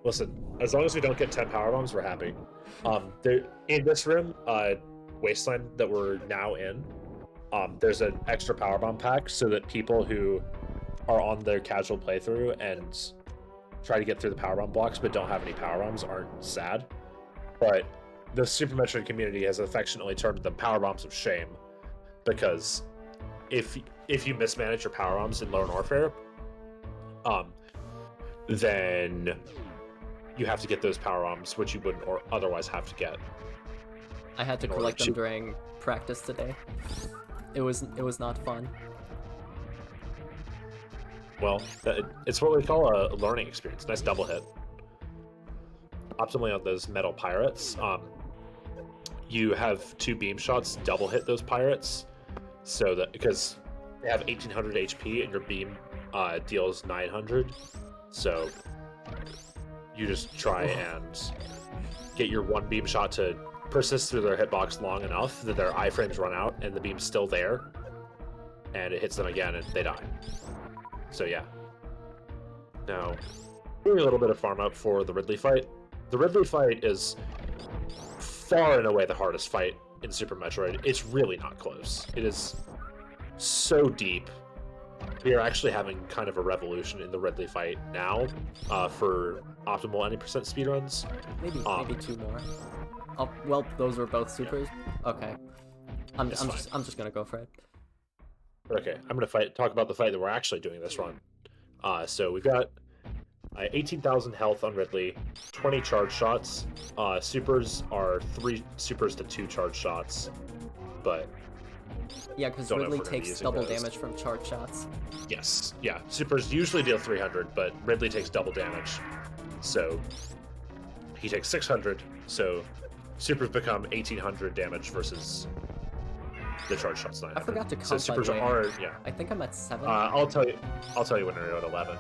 Listen, as long as we don't get 10 power bombs, we're happy. In this room, Wasteland that we're now in, there's an extra power bomb pack so that people who are on their casual playthrough and try to get through the power bomb blocks but don't have any power bombs aren't sad. But the Super Metroid community has affectionately termed them power bombs of shame, because if you mismanage your power bombs in Lone Warfare, then you have to get those power bombs, which you wouldn't or otherwise have to get. I had to collect them during practice today. It was not fun. Well, it's what we call a learning experience. Nice double hit. Optimally on those metal pirates, you have 2 beam shots double hit those pirates, so that because they have 1800 HP and your beam deals 900, so you just try and get your 1 beam shot to persist through their hitbox long enough that their iframes run out and the beam's still there, and it hits them again and they die. So yeah. Now, doing a little bit of farm up for the Ridley fight. The Ridley fight is far and away the hardest fight in Super Metroid. It's really not close. It is so deep. We are actually having kind of a revolution in the Ridley fight now for optimal 90% speedruns. Maybe 2 more. Oh, well, those were both supers. Yeah. Okay. I'm just gonna go for it. Okay, I'm gonna talk about the fight that we're actually doing this run. So we've got 18,000 health on Ridley, 20 charge shots. Supers are 3 supers to 2 charge shots, but yeah, because Ridley takes double damage from charge shots. Yes, yeah. Supers usually deal 300, but Ridley takes double damage, so he takes 600. So supers become 1,800 damage versus the charge shots 900. I forgot to count. So supers are I think I'm at 7. I'll tell you when we're at 11,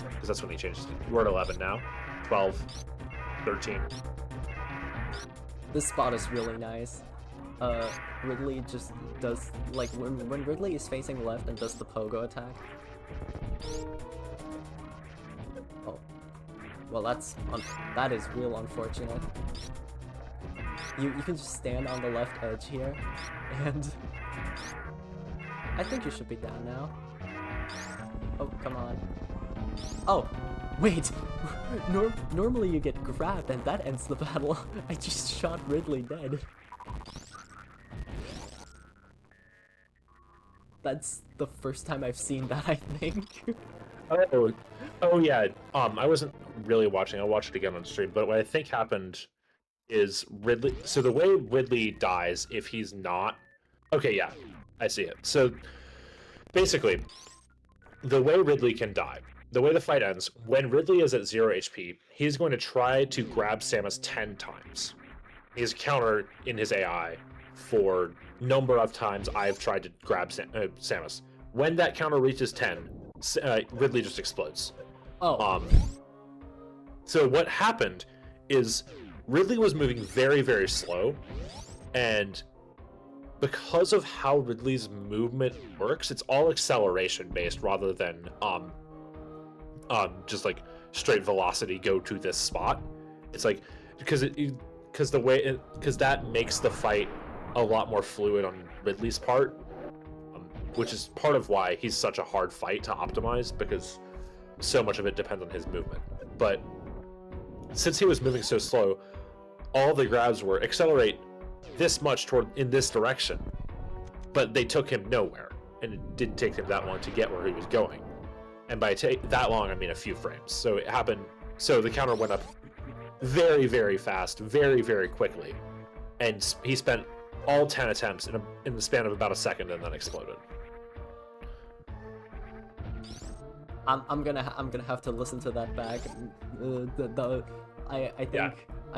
because that's when he changes. We're at 11 now. 12, 13. This spot is really nice. Ridley just does, like, when Ridley is facing left and does the pogo attack. Oh, well, that is real unfortunate. You can just stand on the left edge here, and I think you should be down now. Oh, come on. Oh, wait. Normally you get grabbed and that ends the battle. I just shot Ridley dead. That's the first time I've seen that, I think. Oh yeah. I wasn't really watching. I'll watch it again on stream. But what I think happened is Ridley. So the way Ridley dies, if he's not. Okay, yeah, I see it. So basically, the way Ridley can die, the way the fight ends, when Ridley is at 0 HP, he's going to try to grab Samus 10 times. He's counter in his AI for number of times I've tried to grab Samus. When that counter reaches 10, Ridley just explodes. Oh. So what happened is Ridley was moving very, very slow, and because of how Ridley's movement works, it's all acceleration based rather than just like straight velocity go to this spot. It's like because that makes the fight a lot more fluid on Ridley's part, which is part of why he's such a hard fight to optimize, because so much of it depends on his movement. But since he was moving so slow, all the grabs were accelerate this much toward in this direction, but they took him nowhere, and it didn't take him that long to get where he was going. And by that long, I mean a few frames. So it happened. So the counter went up very, very fast, very, very quickly, and he spent all 10 attempts in the span of about a second, and then exploded. I'm gonna have to listen to that back. I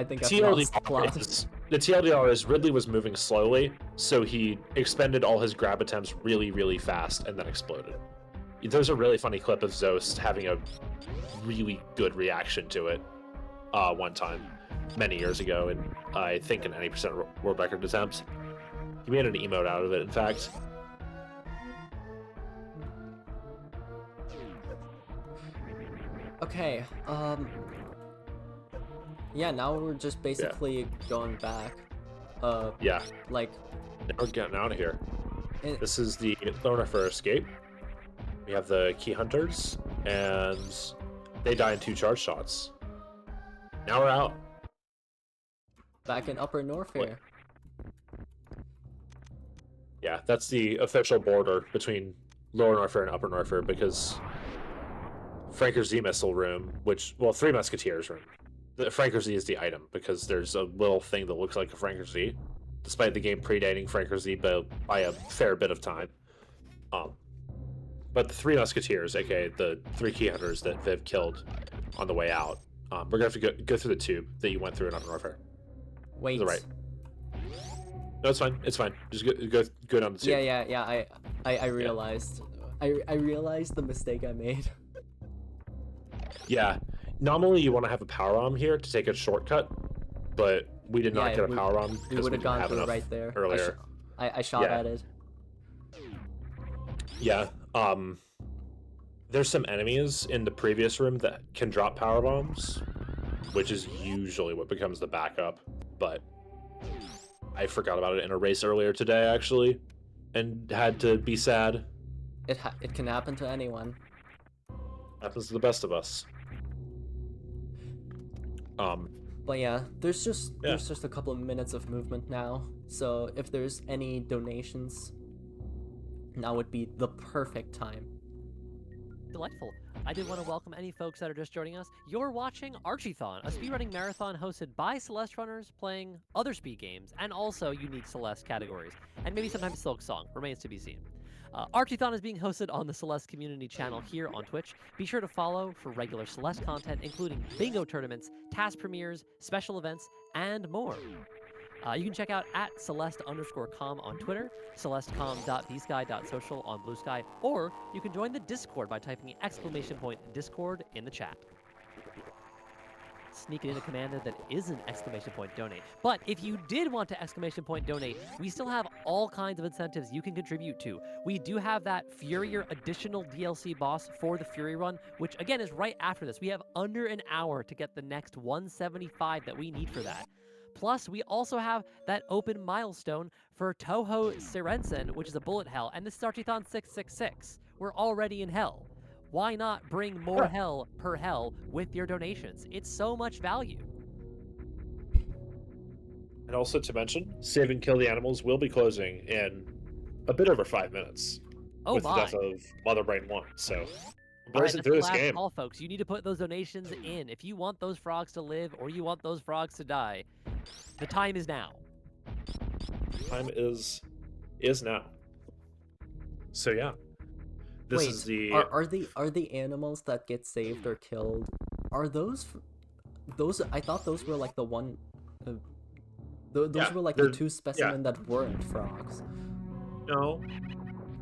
think I've lost plot. The TLDR is Ridley was moving slowly, so he expended all his grab attempts really, really fast and then exploded. There's a really funny clip of Zost having a really good reaction to it one time, many years ago, and I think in any percent world record attempts. He made an emote out of it, in fact. Okay, yeah, now we're just basically going back. Yeah. Like, Now we're getting out of here. it, This is the Loner for Escape. We have the Key Hunters, and they die in 2 charge shots. Now we're out. back in Upper North here. Yeah, that's the official border between Lower Norfair and Upper Norfair, because Franker Z missile room, well, 3 Musketeers room. The Franker Z is the item, because there's a little thing that looks like a Franker Z, despite the game predating Franker Z by a fair bit of time. But the 3 Musketeers, aka the 3 Key Hunters that Viv killed on the way out, we're gonna have to go through the tube that you went through in Upper Norfair. Wait. To the right. No, it's fine. It's fine. Just go down the tube. Yeah. I realized. I realized the mistake I made. Yeah. Normally you want to have a power arm here to take a shortcut, but we did not get a power arm We because would we have didn't gone have through enough right there. earlier. I shot Yeah. at it. Yeah. There's some enemies in the previous room that can drop power bombs, which is usually what becomes the backup, but I forgot about it in a race earlier today, actually, and had to be sad. It can happen to anyone. Happens to the best of us. But yeah, there's just a couple of minutes of movement now. So if there's any donations, now would be the perfect time. Delightful. I did want to welcome any folks that are just joining us. You're watching Archiethon, a speedrunning marathon hosted by Celeste runners playing other speed games and also unique Celeste categories, and maybe sometimes Silk Song. Remains to be seen. Archiethon is being hosted on the CelesteCommunity channel here on Twitch. Be sure to follow for regular Celeste content, including bingo tournaments, task premieres, special events, and more. You can check out at Celeste_com on Twitter, CelesteCom.bsky.social on Blue Sky, or you can join the Discord by typing !Discord in the chat. Sneaking in a command that isn't !donate. But if you did want to !donate, we still have all kinds of incentives you can contribute to. We do have that Furier additional DLC boss for the Fury run, which again is right after this. We have under an hour to get the next 175 that we need for that. Plus, we also have that open milestone for Toho Sirensen, which is a bullet hell, and this is Archiethon 666. We're already in hell. Why not bring more hell per hell with your donations? It's so much value. And also to mention, Save and Kill the Animals will be closing in a bit over 5 minutes. Oh with my. the death of Mother Brain 1, so All right, racing that's through the this last game. call, folks. You need to put those donations in. If you want those frogs to live or you want those frogs to die, the time is now. Time is now. So yeah. This Wait, is the are the animals that get saved or killed? Are those? I thought those were like the one. Those Yeah, were like the 2 specimens that weren't frogs. No.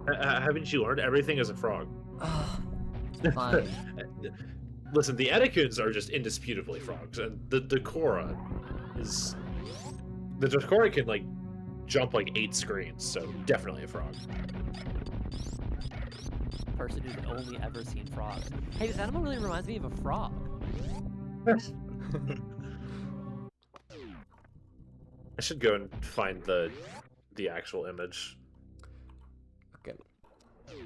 Haven't you learned everything is a frog? Fine. Listen, the Eticunes are just indisputably frogs, and the Decora is... The Decora can, like, jump, like, 8 screens, so definitely a frog. Person who's only ever seen frogs. Hey, this animal really reminds me of a frog. I should go and find the actual image. Okay.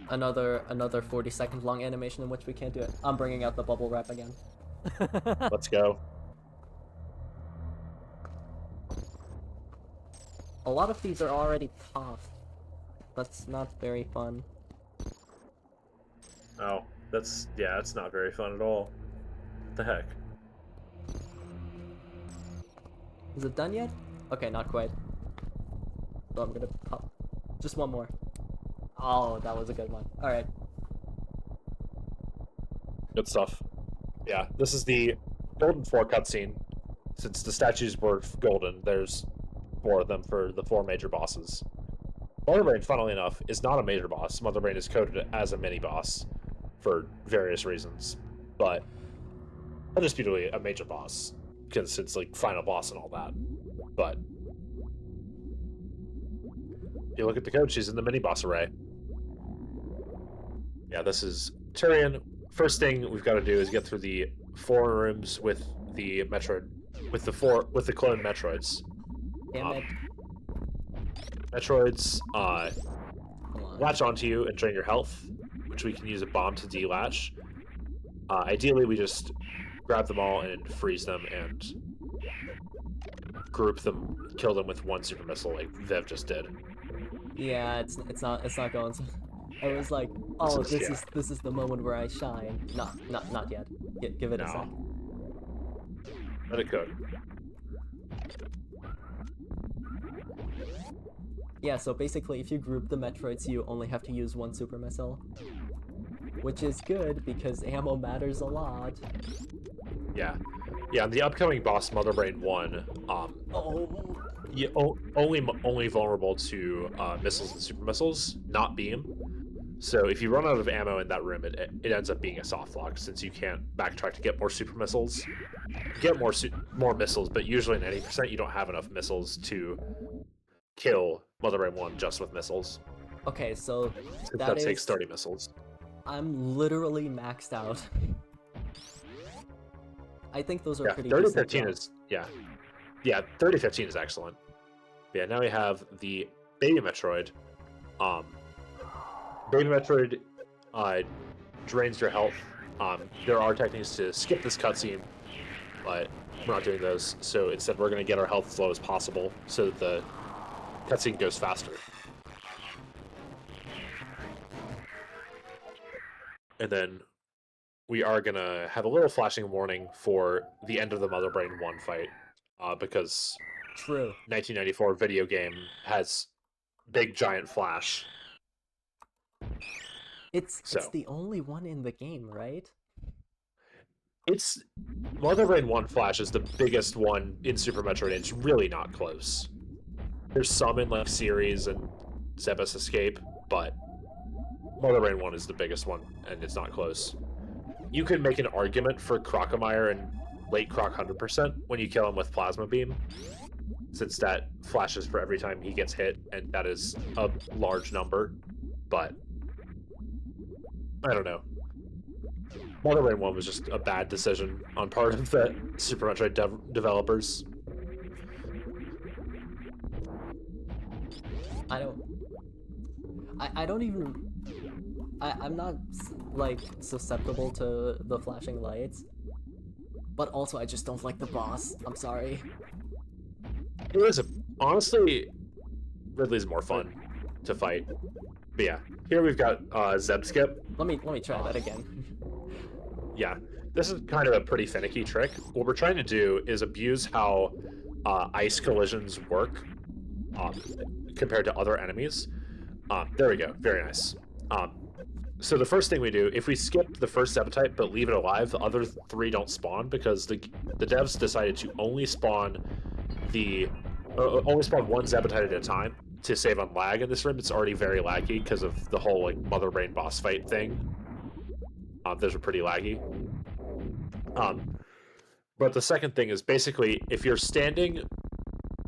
Another 40-second long animation in which we can't do it. I'm bringing out the bubble wrap again. Let's go. A lot of these are already tough. That's not very fun. Oh, that's not very fun at all. What the heck? Is it done yet? Okay, not quite. So I'm gonna pop just one more. Oh, that was a good one. Alright. Good stuff. Yeah, this is the Golden 4 cutscene. Since the statues were golden, there's 4 of them for the 4 major bosses. Mother Brain, funnily enough, is not a major boss. Mother Brain is coded as a mini-boss for various reasons, but indisputably a major boss, because it's like final boss and all that. But if you look at the code, she's in the mini-boss array. Yeah, this is Tyrion. First thing we've got to do is get through the 4 rooms with the Metroid, with the clone Metroids. Damn it. Metroids Hold on. latch onto you and drain your health, which we can use a bomb to delatch. Ideally, we just grab them all and freeze them and group them, kill them with one super missile like Viv just did. Yeah, it's not going so. I was like, oh, Yeah. this is the moment where I shine. Not yet. Give it a No. sec. Let it cook. Yeah, so basically, if you group the Metroids, you only have to use one super missile, which is good because ammo matters a lot. Yeah, yeah. And the upcoming boss, Mother Brain 1, Oh. only vulnerable to missiles and super missiles, not beam. So if you run out of ammo in that room, it ends up being a soft lock since you can't backtrack to get more super missiles. You get more missiles, but usually in 80% you don't have enough missiles to kill Mother Brain 1 just with missiles. Okay, so That takes 30 missiles. I'm literally maxed out. I think those are Yeah, pretty 3015 decent is yeah, 3015 is excellent. Yeah, now we have the Baby Metroid. Baby Metroid drains your health. There are techniques to skip this cutscene, but we're not doing those. So instead, we're going to get our health as low as possible so that the cutscene goes faster. And then we are going to have a little flashing warning for the end of the Mother Brain 1 fight, because True. 1994 video game has big giant flash. It's So. the only one in the game, right? It's Mother Brain 1 Flash is the biggest one in Super Metroid, and it's really not close. There's some in like Series and Zebus Escape, but Mother Brain 1 is the biggest one, and it's not close. You can make an argument for Crocomire and late Croc 100% when you kill him with Plasma Beam, since that flashes for every time he gets hit, and that is a large number, but I don't know. Mother Brain 1 was just a bad decision on part of the Super Metroid developers. I'm not like susceptible to the flashing lights, but also I just don't like the boss. I'm sorry. Honestly, Ridley's more fun to fight. But yeah, here we've got Zeb Skip. Let me try that again. Yeah, this is kind of a pretty finicky trick. What we're trying to do is abuse how ice collisions work compared to other enemies. There we go, very nice. So the first thing we do, if we skip the first Zeb type but leave it alive, the other 3 don't spawn because the devs decided to only spawn one Zeb type at a time to save on lag in this room. It's already very laggy because of the whole like Mother Brain boss fight thing. Those are pretty laggy. But the second thing is basically if you're standing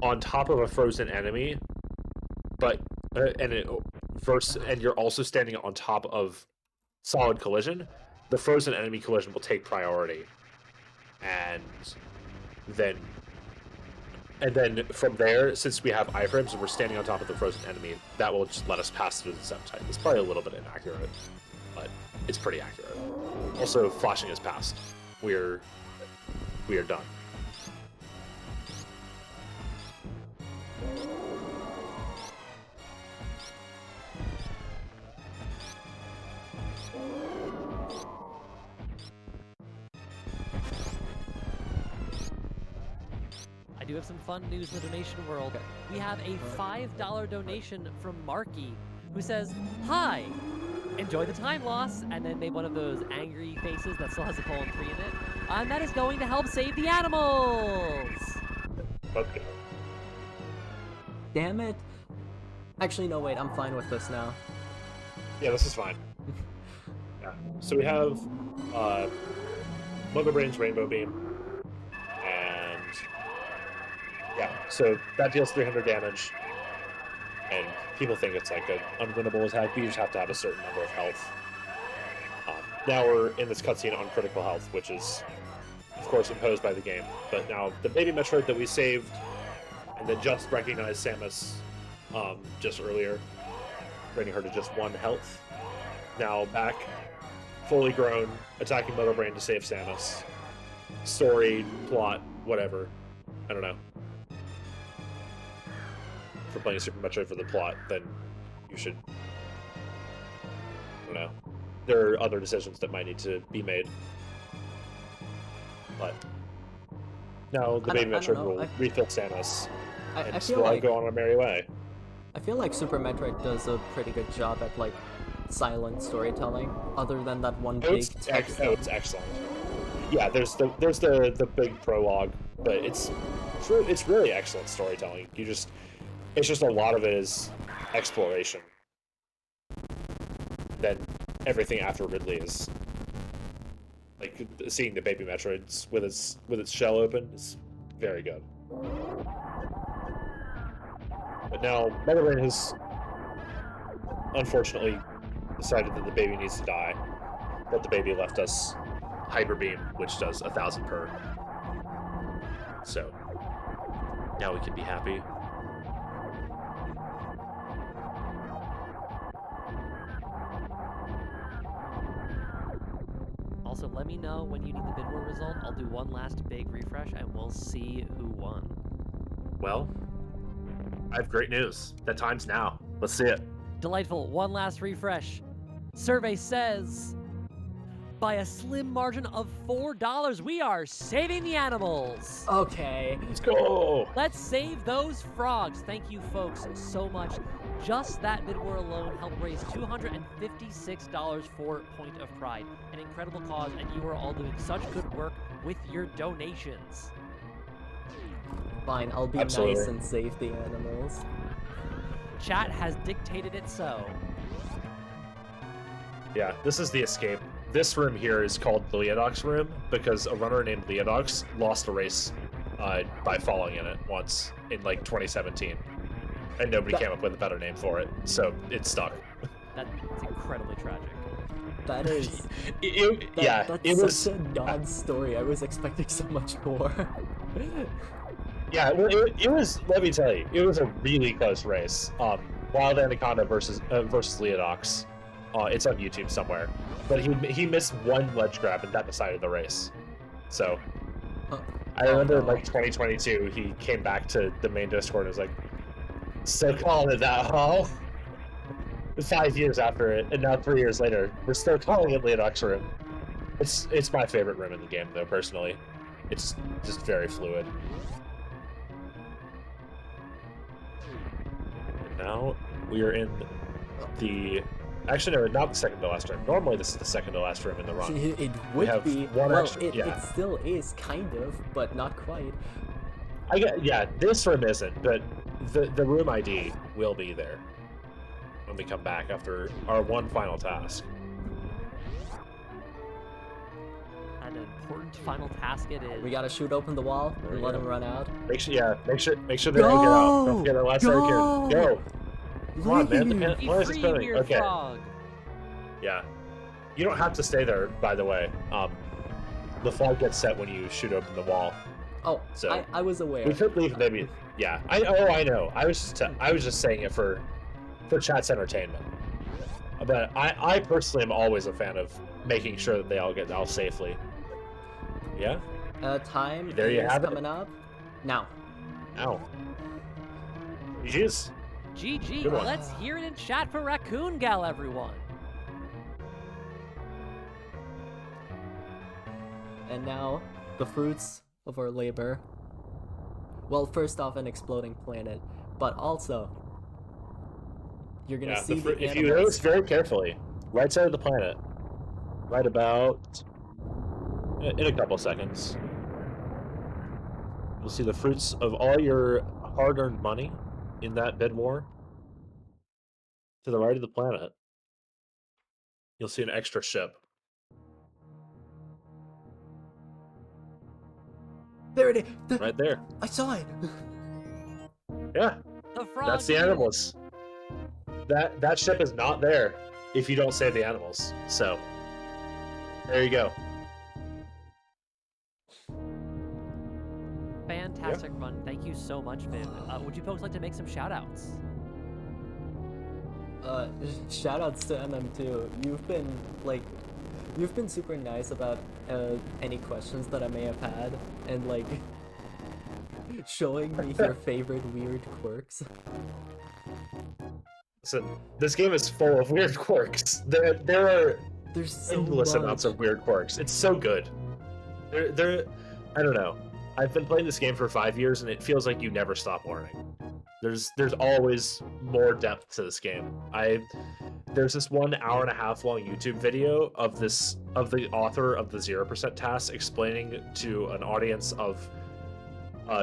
on top of a frozen enemy, but and you're also standing on top of solid collision, the frozen enemy collision will take priority, and And then from there, since we have iframes and we're standing on top of the frozen enemy, that will just let us pass through the septite. It's probably a little bit inaccurate, but it's pretty accurate. Also, flashing is passed. We are done. I do have some fun news in the donation world. We have a $5 donation from Marky, who says, "Hi, enjoy the time loss," and then made one of those angry faces that still has a colon 3 in it. And that is going to help save the animals! Let's go. Damn it. Actually, no, wait, I'm fine with this now. Yeah, this is fine. Yeah. So we have Mother Brain's Rainbow Beam. And yeah, so that deals 300 damage. And people think it's like an unwinnable attack, but you just have to have a certain number of health. Now we're in this cutscene on critical health, which is, of course, imposed by the game. But now the baby Metroid that we saved and then just recognized Samus just earlier, bringing her to just 1 health. Now back, fully grown, attacking Mother Brain to save Samus. Story, plot, whatever. I don't know. For playing Super Metroid for the plot, then you should... I don't know. There are other decisions that might need to be made. But now the baby Metroid will refill Samus, and I feel we'll all like go on our merry way. I feel like Super Metroid does a pretty good job at like silent storytelling, other than that one big text. It's excellent. Yeah, there's the big prologue, but it's really excellent storytelling. It's just a lot of it is exploration. Then everything after Ridley is like seeing the baby Metroids with its shell open is very good. But now Mother Brain has unfortunately decided that the baby needs to die, but the baby left us Hyper Beam, which does 1,000 per. So now we can be happy. Also, let me know when you need the bid war result. I'll do one last big refresh and we'll see who won. Well, I have great news. That time's now. Let's see it. Delightful. One last refresh. Survey says, by a slim margin of $4, we are saving the animals. Okay. Let's go. Let's save those frogs. Thank you, folks, so much. Just that bid war alone helped raise $256 for Point of Pride. An incredible cause, and you are all doing such good work with your donations. Fine, I'll be Absolutely. nice and save the animals. Chat has dictated it so. Yeah, this is the escape. This room here is called the Leodox room because a runner named Leodox lost a race by falling in it once in like 2017. And nobody came up with a better name for it, so it stuck. That's incredibly tragic. That is... That's such a non-story. I was expecting so much more. Yeah, it was, let me tell you, it was a really close race. Wild Anaconda versus Leodox. It's on YouTube somewhere. But he missed one ledge grab and that decided the race. So, I remember in like 2022, he came back to the main Discord and was like, "Still calling it that, huh?" 5 years after it, and now 3 years later, we're still calling it Leodox room. It's my favorite room in the game, though, personally. It's just very fluid. And now we are in the... Actually, no, not the second to last room. Normally, this is the second to last room in the run. It would be. Well, it still is, kind of, but not quite. Yeah, this room isn't, but the room ID will be there when we come back after our one final task. An important final task it is. We gotta shoot open the wall and let him run out. Make sure they don't get out. Don't forget our last hurricane. Go! Come on, man. The Be plan is free, spinning. weird Okay. frog. Yeah. You don't have to stay there, by the way. The flag gets set when you shoot open the wall. Oh, So I was aware. we could leave maybe. Yeah, I know. I was just saying it for chat's entertainment. But I personally am always a fan of making sure that they all get out safely. Yeah. Time There you is have it. coming up. Now. Ow. GG's. GG. Good one. Let's hear it in chat for raccoongal, everyone. And now, the fruits of our labor. Well, first off, an exploding planet, but also, you're gonna see the if animals. you notice very carefully, right side of the planet, right about in a couple seconds, you'll see the fruits of all your hard-earned money in that bid war. To the right of the planet, you'll see an extra ship. There it is. Right there. I saw it. Yeah, The frog. that's the animals. That ship is not there if you don't save the animals. So there you go. Fantastic run. Thank you so much, Viv. Would you folks like to make some shout outs? Shoutouts to MM2. You've been super nice about any questions that I may have had, and like showing me your favorite weird quirks. Listen, this game is full of weird quirks. There are There's so endless much. amounts of weird quirks. It's so good. I don't know. I've been playing this game for 5 years, and it feels like you never stop learning. There's always more depth to this game. There's this 1 hour and a half long YouTube video of the author of the 0% task explaining to an audience of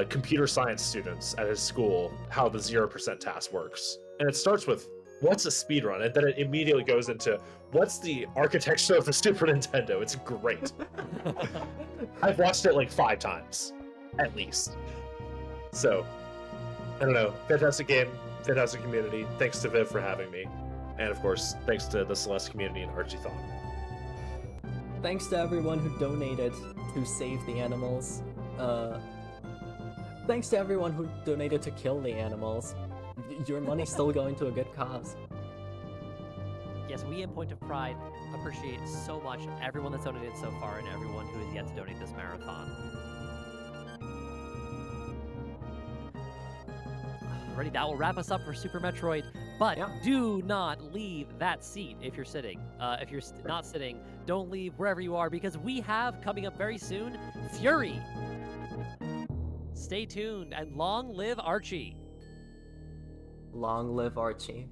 computer science students at his school how the 0% task works. And it starts with, what's a speedrun? And then it immediately goes into, what's the architecture of the Super Nintendo? It's great. I've watched it like 5 times, at least. So, I don't know. Fantastic game, fantastic community. Thanks to Viv for having me. And of course, thanks to the Celeste community and Archiethon. Thanks to everyone who donated to save the animals. Thanks to everyone who donated to kill the animals. Your money's still going to a good cause. Yes, we in Point of Pride appreciate so much everyone that's donated so far and everyone who has yet to donate this marathon. Alrighty, that will wrap us up for Super Metroid, but Yeah. do not leave that seat if you're sitting. If you're not sitting, don't leave wherever you are, because we have coming up very soon, Fury. Stay tuned, and long live Archie. Long live Archie.